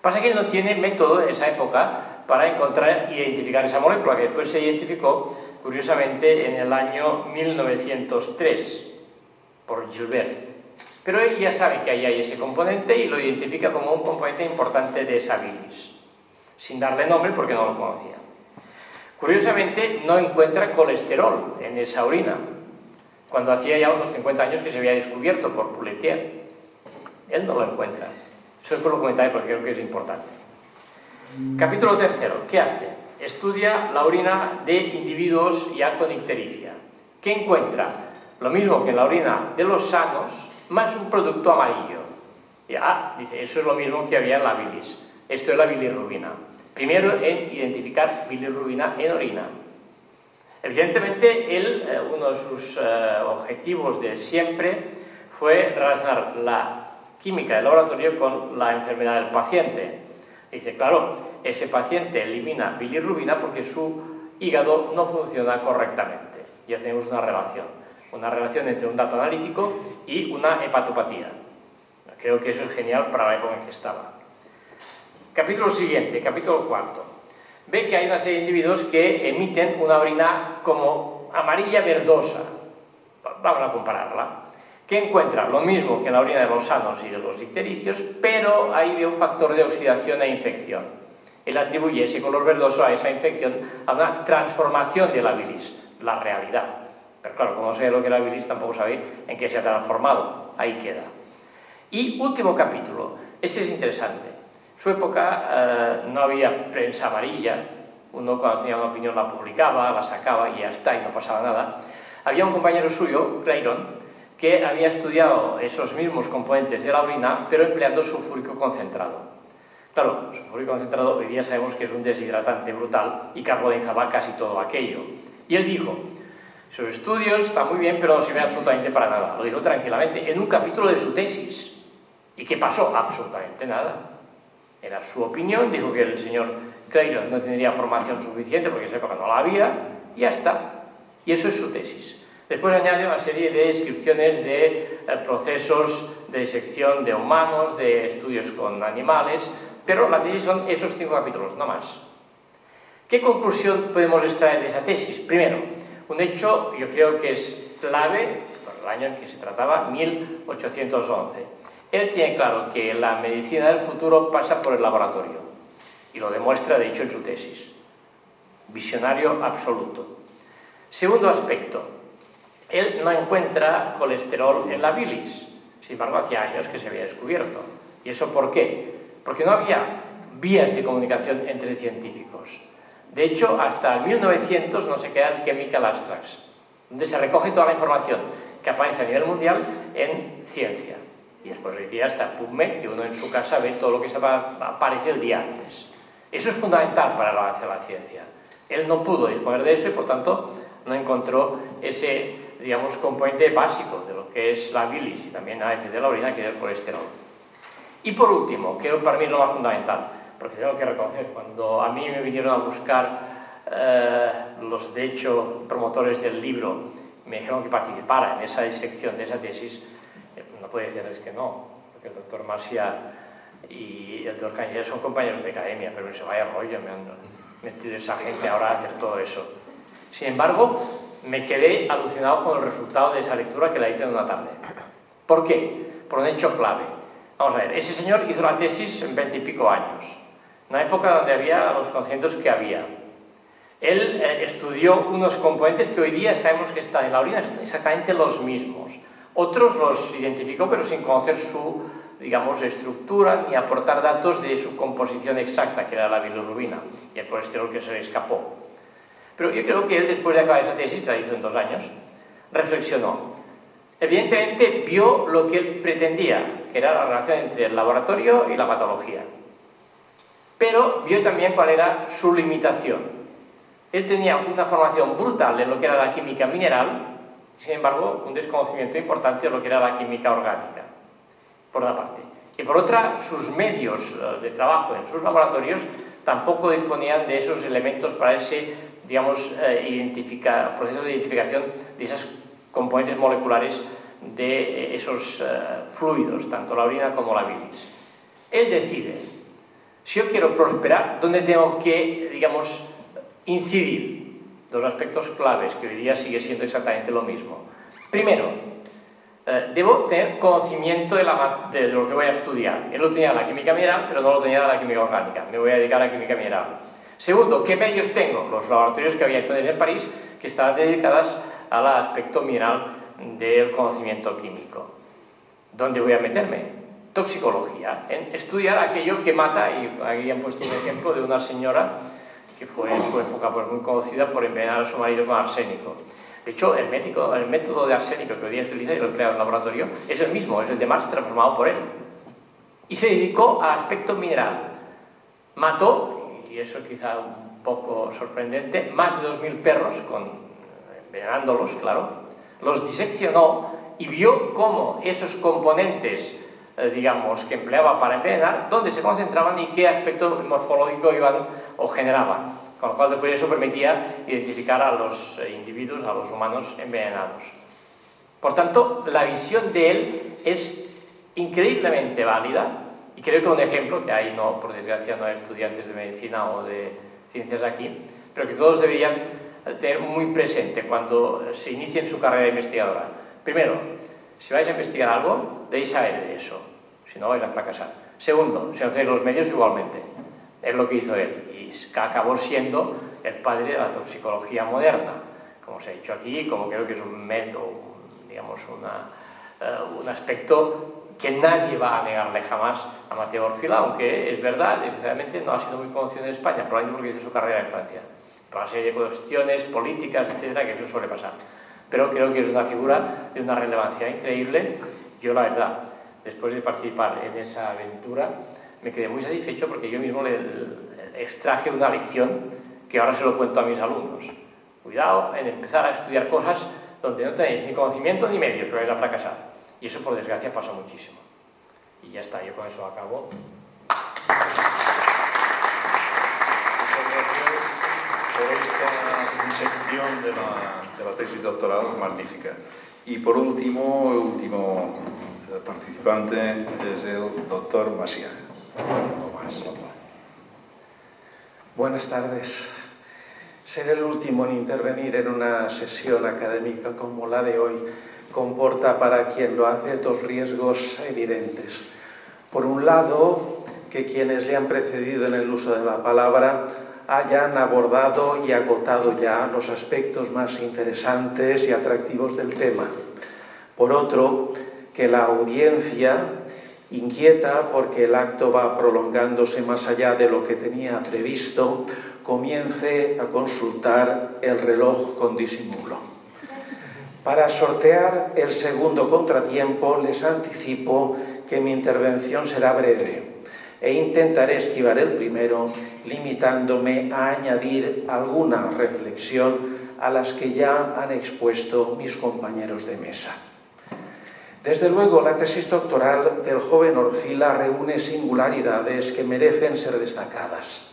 Pasa que él no tiene método en esa época para encontrar e identificar esa molécula, que después se identificó, curiosamente, en el año 1903, por Gilbert. Pero él ya sabe que ahí hay ese componente y lo identifica como un componente importante de esa bilis, sin darle nombre porque no lo conocía. Curiosamente, no encuentra colesterol en esa orina, cuando hacía ya unos 50 años que se había descubierto por Pelletier. Él no lo encuentra. Eso es por lo comentaré porque creo que es importante. Capítulo 3. ¿Qué hace? Estudia la orina de individuos ya con ictericia. ¿Qué encuentra? Lo mismo que en la orina de los sanos, más un producto amarillo. Y, dice, eso es lo mismo que había en la bilis. Esto es la bilirrubina. Primero en identificar bilirrubina en orina. Evidentemente, él, uno de sus objetivos de siempre fue relacionar la química del laboratorio con la enfermedad del paciente. Dice, claro, ese paciente elimina bilirrubina porque su hígado no funciona correctamente. Y hacemos una relación entre un dato analítico y una hepatopatía. Creo que eso es genial para la época en que estaba. Capítulo siguiente, capítulo 4. Ve que hay una serie de individuos que emiten una orina como amarilla verdosa. vamos a compararla. ¿Qué encuentra? Lo mismo que en la orina de los sanos y de los ictericios, pero ahí ve un factor de oxidación e infección. Él atribuye ese color verdoso a esa infección, a una transformación de la bilis, la realidad. Pero claro, como no sabe lo que era la bilis, tampoco sabe en qué se ha transformado. Ahí queda. Y último capítulo, ese es interesante. En su época no había prensa amarilla, uno cuando tenía una opinión la publicaba, la sacaba y ya está, y no pasaba nada. Había un compañero suyo, Clairon, que había estudiado esos mismos componentes de la orina, pero empleando sulfúrico concentrado. Claro, sulfúrico concentrado hoy día sabemos que es un deshidratante brutal y carbonizaba casi todo aquello. Y él dijo, sus estudios están muy bien, pero no sirven absolutamente para nada. Lo dijo tranquilamente, en un capítulo de su tesis. ¿Y qué pasó? Absolutamente nada. Era su opinión, dijo que el señor Clairon no tendría formación suficiente, porque en esa época no la había, y ya está. Y eso es su tesis. Después añade una serie de descripciones de procesos de disección de humanos, de estudios con animales, pero la tesis son esos 5 capítulos, no más. ¿Qué conclusión podemos extraer de esa tesis? Primero, un hecho, yo creo que es clave, por el año en que se trataba, 1811. Él tiene claro que la medicina del futuro pasa por el laboratorio, y lo demuestra, de hecho, en su tesis. Visionario absoluto. Segundo aspecto, él no encuentra colesterol en la bilis, sin embargo, hacía años que se había descubierto. ¿Y eso por qué? Porque no había vías de comunicación entre científicos. De hecho, hasta 1900 no se quedan Chemical Abstracts, donde se recoge toda la información que aparece a nivel mundial en ciencia. Y después hoy día está PubMed, que uno en su casa ve todo lo que aparece el día antes. Eso es fundamental para el avance de la ciencia. Él no pudo disponer de eso y, por tanto, no encontró ese, digamos, componente básico de lo que es la bilis y también a veces de la orina, que es el colesterol. Y por último, que para mí es lo más fundamental, porque tengo que reconocer, cuando a mí me vinieron a buscar los, de hecho, promotores del libro, me dijeron que participara en esa disección de esa tesis, no puedo decirles que no, porque el doctor Marcia y el doctor Canellas son compañeros de academia, pero se vaya rollo, me han metido esa gente ahora a hacer todo eso. Sin embargo, me quedé alucinado con el resultado de esa lectura, que la hice en una tarde. ¿Por qué? Por un hecho clave. Vamos a ver, ese señor hizo la tesis en 20 y pico años, en una época donde había los conocimientos que había. Él estudió unos componentes que hoy día sabemos que están en la orina, son exactamente los mismos. Otros los identificó, pero sin conocer su, digamos, estructura ni aportar datos de su composición exacta, que era la bilirrubina y el colesterol que se le escapó. Pero yo creo que él, después de acabar esa tesis, que la hizo en 2 años, reflexionó. Evidentemente vio lo que él pretendía, que era la relación entre el laboratorio y la patología. Pero vio también cuál era su limitación. Él tenía una formación brutal en lo que era la química mineral, sin embargo, un desconocimiento importante de lo que era la química orgánica, por una parte. Y por otra, sus medios de trabajo en sus laboratorios tampoco disponían de esos elementos para ese, digamos, proceso de identificación de esas componentes moleculares de esos fluidos, tanto la orina como la bilis. Él decide, si yo quiero prosperar, ¿dónde tengo que, digamos, incidir? 2 aspectos claves, que hoy día sigue siendo exactamente lo mismo. Primero, debo tener conocimiento de lo que voy a estudiar. Él lo tenía la química mineral, pero no lo tenía la química orgánica. Me voy a dedicar a la química mineral. Segundo, ¿qué medios tengo? Los laboratorios que había entonces en París, que estaban dedicados al aspecto mineral del conocimiento químico. ¿Dónde voy a meterme? Toxicología, en estudiar aquello que mata, y aquí han puesto un ejemplo de una señora que fue en su época pues, muy conocida por envenenar a su marido con arsénico. De hecho, el método de arsénico que hoy día se utiliza y lo emplea en el laboratorio es el mismo, es el de Marx transformado por él. Y se dedicó al aspecto mineral. Mató, y eso es quizá un poco sorprendente, más de 2000 perros, envenenándolos, claro, los diseccionó y vio cómo esos componentes, digamos, que empleaba para envenenar, dónde se concentraban y qué aspecto morfológico iban o generaban. Con lo cual después eso permitía identificar a los individuos, a los humanos envenenados. Por tanto, la visión de él es increíblemente válida y creo que un ejemplo, que ahí no, por desgracia no hay estudiantes de medicina o de ciencias aquí, pero que todos deberían tener muy presente cuando se inicien su carrera investigadora. Primero, si vais a investigar algo, debéis saber de eso, si no vais a fracasar. Segundo, si no tenéis los medios, igualmente. Es lo que hizo él y acabó siendo el padre de la toxicología moderna, como se ha dicho aquí, como creo que es un método, digamos, un aspecto que nadie va a negarle jamás a Mateo Orfila, aunque es verdad, realmente no ha sido muy conocido en España, probablemente porque hizo su carrera en Francia, por una serie de cuestiones políticas, etcétera, que eso suele pasar. Pero creo que es una figura de una relevancia increíble. Yo, la verdad, después de participar en esa aventura, me quedé muy satisfecho porque yo mismo le extraje una lección que ahora se lo cuento a mis alumnos. Cuidado en empezar a estudiar cosas donde no tenéis ni conocimiento ni medios, que vais a fracasar. Y eso, por desgracia, pasa muchísimo. Y ya está, yo con eso acabo. Muchas gracias por esta disección de la tesis doctoral magnífica. Y por último, el último participante es el doctor Macià. No más. Buenas tardes. Ser el último en intervenir en una sesión académica como la de hoy comporta para quien lo hace dos riesgos evidentes. Por un lado, que quienes le han precedido en el uso de la palabra hayan abordado y agotado ya los aspectos más interesantes y atractivos del tema. Por otro, que la audiencia, inquieta porque el acto va prolongándose más allá de lo que tenía previsto, comience a consultar el reloj con disimulo. Para sortear el segundo contratiempo, les anticipo que mi intervención será breve e intentaré esquivar el primero, limitándome a añadir alguna reflexión a las que ya han expuesto mis compañeros de mesa. Desde luego, la tesis doctoral del joven Orfila reúne singularidades que merecen ser destacadas.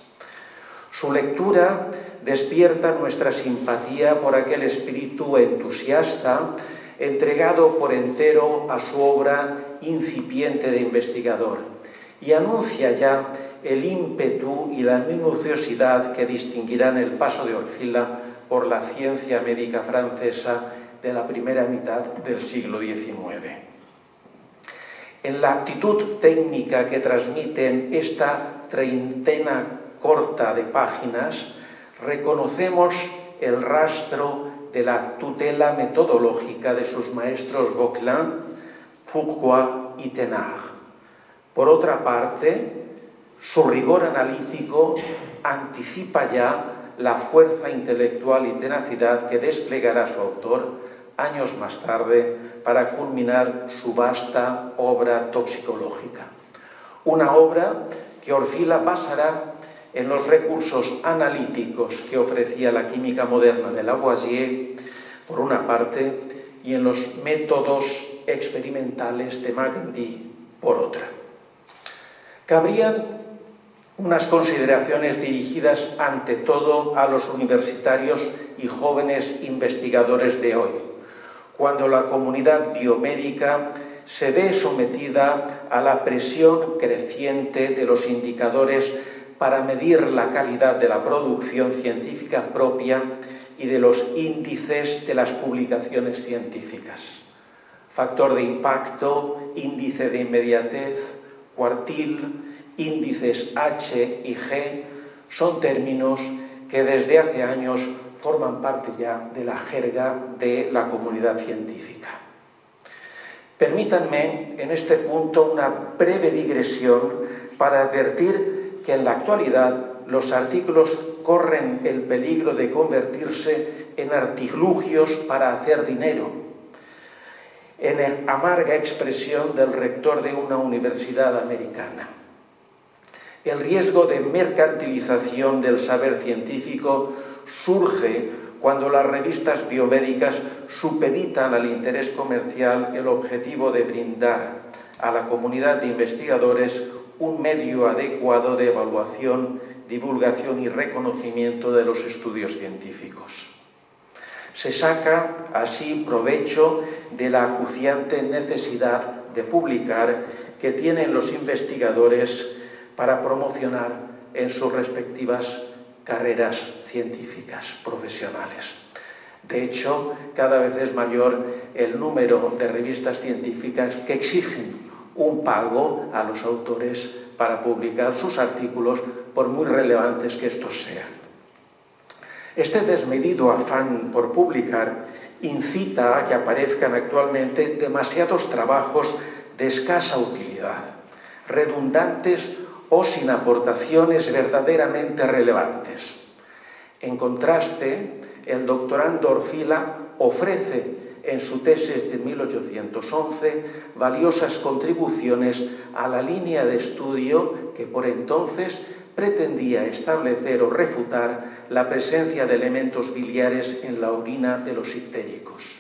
Su lectura despierta nuestra simpatía por aquel espíritu entusiasta, entregado por entero a su obra incipiente de investigador, y anuncia ya el ímpetu y la minuciosidad que distinguirán el paso de Orfila por la ciencia médica francesa de la primera mitad del siglo XIX. En la actitud técnica que transmiten esta treintena corta de páginas, reconocemos el rastro de la tutela metodológica de sus maestros Vauquelin, Fourcroy y Thénard. Por otra parte, su rigor analítico anticipa ya la fuerza intelectual y tenacidad que desplegará su autor años más tarde para culminar su vasta obra toxicológica. Una obra que Orfila basará en los recursos analíticos que ofrecía la química moderna de Lavoisier, por una parte, y en los métodos experimentales de Magendie, por otra. Cabrían unas consideraciones dirigidas ante todo a los universitarios y jóvenes investigadores de hoy, cuando la comunidad biomédica se ve sometida a la presión creciente de los indicadores para medir la calidad de la producción científica propia y de los índices de las publicaciones científicas. Factor de impacto, índice de inmediatez, cuartil, índices H y G son términos que desde hace años forman parte ya de la jerga de la comunidad científica. Permítanme en este punto una breve digresión para advertir que en la actualidad los artículos corren el peligro de convertirse en artilugios para hacer dinero, en amarga expresión del rector de una universidad americana. El riesgo de mercantilización del saber científico surge cuando las revistas biomédicas supeditan al interés comercial el objetivo de brindar a la comunidad de investigadores un medio adecuado de evaluación, divulgación y reconocimiento de los estudios científicos. Se saca así provecho de la acuciante necesidad de publicar que tienen los investigadores para promocionar en sus respectivas carreras científicas profesionales. De hecho, cada vez es mayor el número de revistas científicas que exigen un pago a los autores para publicar sus artículos, por muy relevantes que estos sean. Este desmedido afán por publicar incita a que aparezcan actualmente demasiados trabajos de escasa utilidad, redundantes o sin aportaciones verdaderamente relevantes. En contraste, el doctorando Orfila ofrece en su tesis de 1811 valiosas contribuciones a la línea de estudio que por entonces pretendía establecer o refutar la presencia de elementos biliares en la orina de los ictéricos.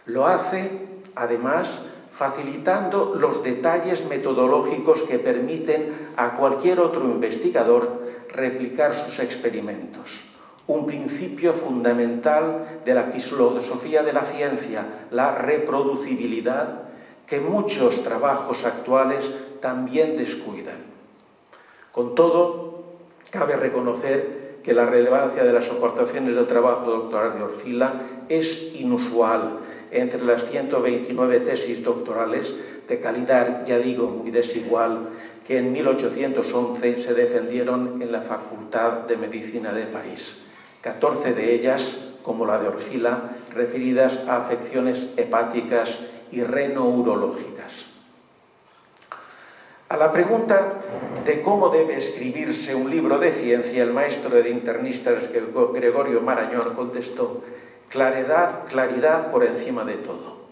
Lo hace, además, facilitando los detalles metodológicos que permiten a cualquier otro investigador replicar sus experimentos. Un principio fundamental de la filosofía de la ciencia, la reproducibilidad, que muchos trabajos actuales también descuidan. Con todo, cabe reconocer que la relevancia de las aportaciones del trabajo doctoral de Orfila es inusual entre las 129 tesis doctorales de calidad, ya digo, muy desigual, que en 1811 se defendieron en la Facultad de Medicina de París. 14 de ellas, como la de Orfila, referidas a afecciones hepáticas y renourológicas. A la pregunta de cómo debe escribirse un libro de ciencia, el maestro de internistas Gregorio Marañón contestó: claridad, claridad por encima de todo,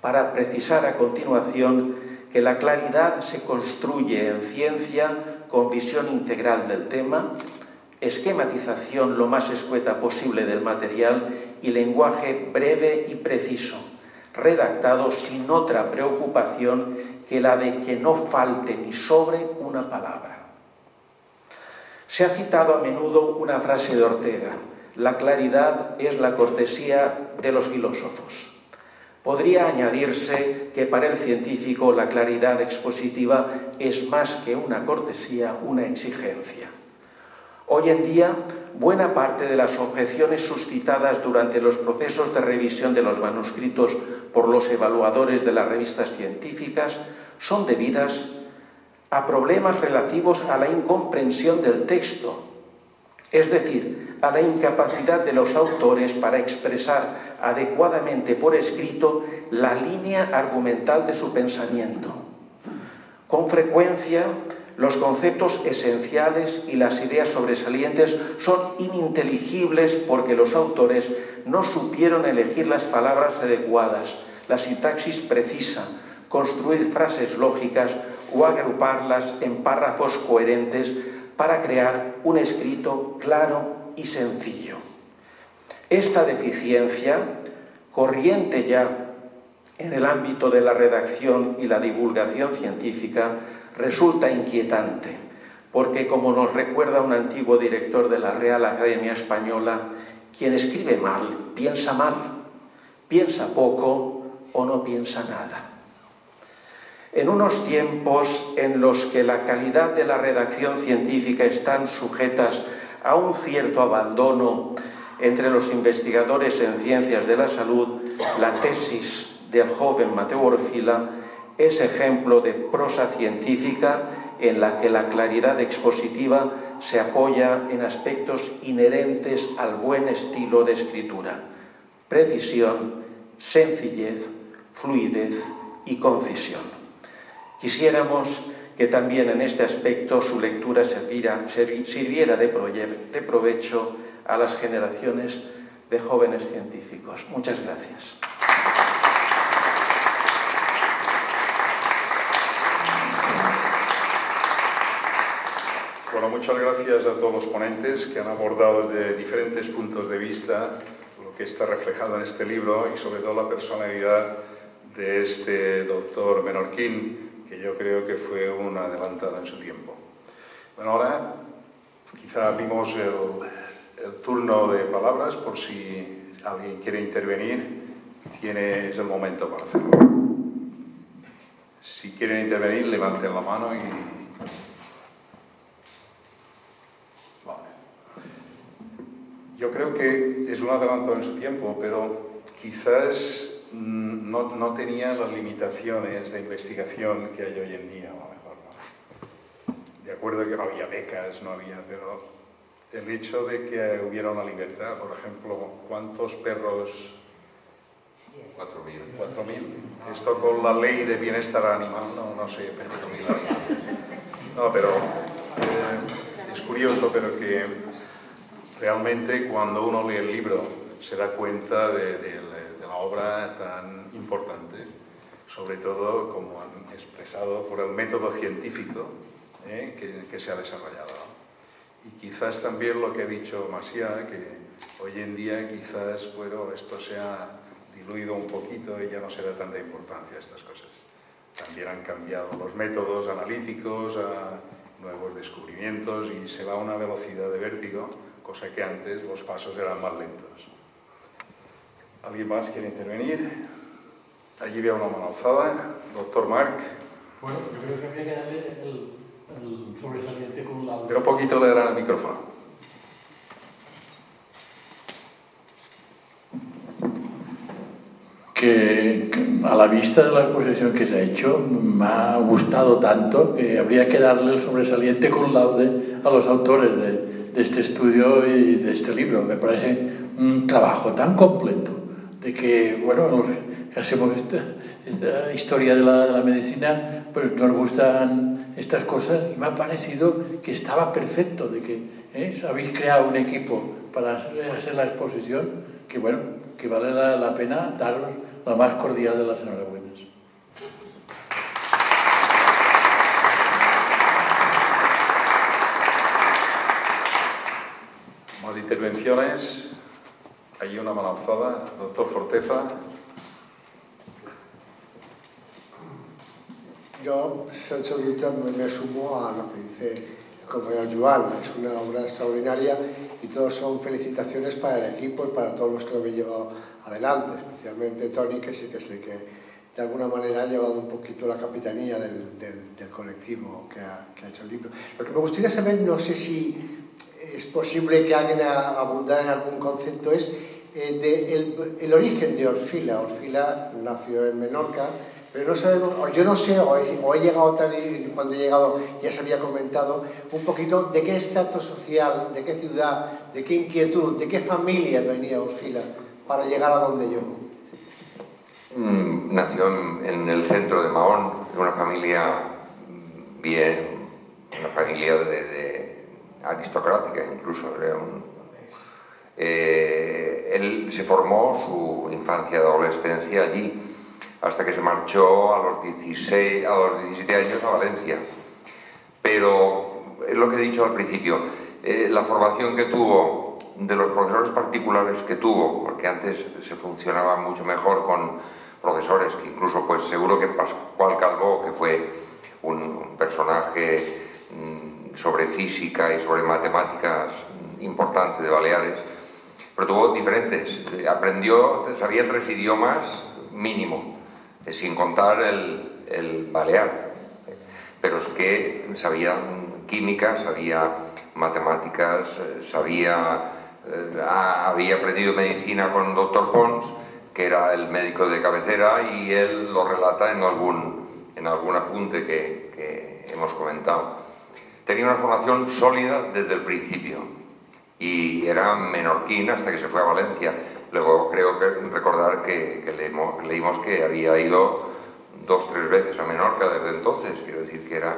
para precisar a continuación que la claridad se construye en ciencia con visión integral del tema, esquematización lo más escueta posible del material y lenguaje breve y preciso, redactado sin otra preocupación que la de que no falte ni sobre una palabra. Se ha citado a menudo una frase de Ortega: la claridad es la cortesía de los filósofos. Podría añadirse que para el científico la claridad expositiva es más que una cortesía, una exigencia. Hoy en día, buena parte de las objeciones suscitadas durante los procesos de revisión de los manuscritos por los evaluadores de las revistas científicas son debidas a problemas relativos a la incomprensión del texto, es decir, a la incapacidad de los autores para expresar adecuadamente por escrito la línea argumental de su pensamiento. Con frecuencia, los conceptos esenciales y las ideas sobresalientes son ininteligibles porque los autores no supieron elegir las palabras adecuadas, la sintaxis precisa, construir frases lógicas o agruparlas en párrafos coherentes para crear un escrito claro y sencillo. Esta deficiencia, corriente ya en el ámbito de la redacción y la divulgación científica, resulta inquietante, porque, como nos recuerda un antiguo director de la Real Academia Española, quien escribe mal, piensa poco o no piensa nada. En unos tiempos en los que la calidad de la redacción científica están sujetas a un cierto abandono entre los investigadores en ciencias de la salud, la tesis del joven Mateu Orfila es ejemplo de prosa científica en la que la claridad expositiva se apoya en aspectos inherentes al buen estilo de escritura: precisión, sencillez, fluidez y concisión. Quisiéramos que también en este aspecto su lectura sirviera de provecho a las generaciones de jóvenes científicos. Muchas gracias. Bueno, muchas gracias a todos los ponentes que han abordado desde diferentes puntos de vista lo que está reflejado en este libro y sobre todo la personalidad de este doctor menorquín, que yo creo que fue un adelantado en su tiempo. Bueno, ahora quizá abrimos el turno de palabras por si alguien quiere intervenir, es el momento para hacerlo. Si quieren intervenir, levanten la mano y... Yo creo que es un adelanto en su tiempo, pero quizás no tenía las limitaciones de investigación que hay hoy en día, a lo mejor, ¿no? De acuerdo que no había becas, no había, pero el hecho de que hubiera una libertad, por ejemplo, ¿cuántos perros? 4.000. 4.000. Esto con la ley de bienestar animal, no sé, pero... No, pero es curioso, pero que realmente cuando uno lee el libro se da cuenta de la obra tan importante, sobre todo como han expresado por el método científico que se ha desarrollado. Y quizás también lo que ha dicho Macià, que hoy en día quizás, bueno, esto se ha diluido un poquito y ya no se da tanta importancia a estas cosas. También han cambiado los métodos analíticos a nuevos descubrimientos y se va a una velocidad de vértigo, cosa que antes los pasos eran más lentos. ¿Alguien más quiere intervenir? Allí veo una mano alzada. Doctor Marc. Bueno, yo creo que habría que darle el sobresaliente con la... Pero un poquito le darán el micrófono. Que a la vista de la exposición que se ha hecho me ha gustado tanto que habría que darle el sobresaliente con laude a los autores de este estudio y de este libro. Me parece un trabajo tan completo de que, bueno, los que hacemos esta historia de la medicina, pues nos gustan estas cosas y me ha parecido que estaba perfecto, de que habéis creado un equipo para hacer la exposición que, bueno, que vale la pena daros la más cordial de las enhorabuenas. Más intervenciones. Hay una mano alzada. Doctor Forteza. Yo, sense dubte, me sumo a lo que dice el compañero Joan. Es una obra extraordinaria y todos son felicitaciones para el equipo y para todos los que lo habéis llevado adelante, especialmente Toni, que sí que es el que de alguna manera ha llevado un poquito la capitanía del colectivo que ha hecho el libro. Lo que me gustaría saber, no sé si es posible que alguien abundara en algún concepto, es el origen de Orfila. Orfila nació en Menorca, pero no sabemos, o yo no sé, o he llegado tal y cuando he llegado ya se había comentado un poquito de qué estatus social, de qué ciudad, de qué inquietud, de qué familia venía Orfila para llegar a donde llegó. Nació en el centro de Mahón, en una familia una familia de aristocrática incluso. Él se formó su infancia y adolescencia allí, hasta que se marchó a los 17 años a Valencia. Pero es lo que he dicho al principio, la formación que tuvo, de los profesores particulares que tuvo, porque antes se funcionaba mucho mejor con profesores, que incluso pues seguro que Pascual Calvo, que fue un personaje sobre física y sobre matemáticas importante de Baleares, pero tuvo diferentes, sabía 3 idiomas mínimo, sin contar el balear, pero es que sabía química, sabía matemáticas, había aprendido medicina con el doctor Pons, que era el médico de cabecera, y él lo relata en algún apunte que hemos comentado. Tenía una formación sólida desde el principio y era menorquín hasta que se fue a Valencia. Luego creo que recordar que leímos que había ido 2 o 3 veces a Menorca desde entonces. Quiero decir que era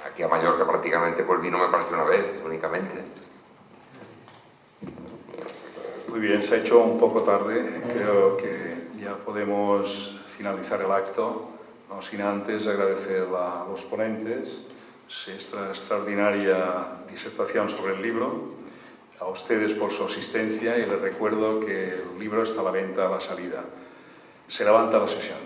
aquí a Mallorca prácticamente, pues vino, me parece, una vez únicamente. Muy bien, se ha hecho un poco tarde. Creo que ya podemos finalizar el acto, no sin antes agradecer a los ponentes esta extraordinaria disertación sobre el libro, a ustedes por su asistencia, y les recuerdo que el libro está a la venta a la salida. Se levanta la sesión.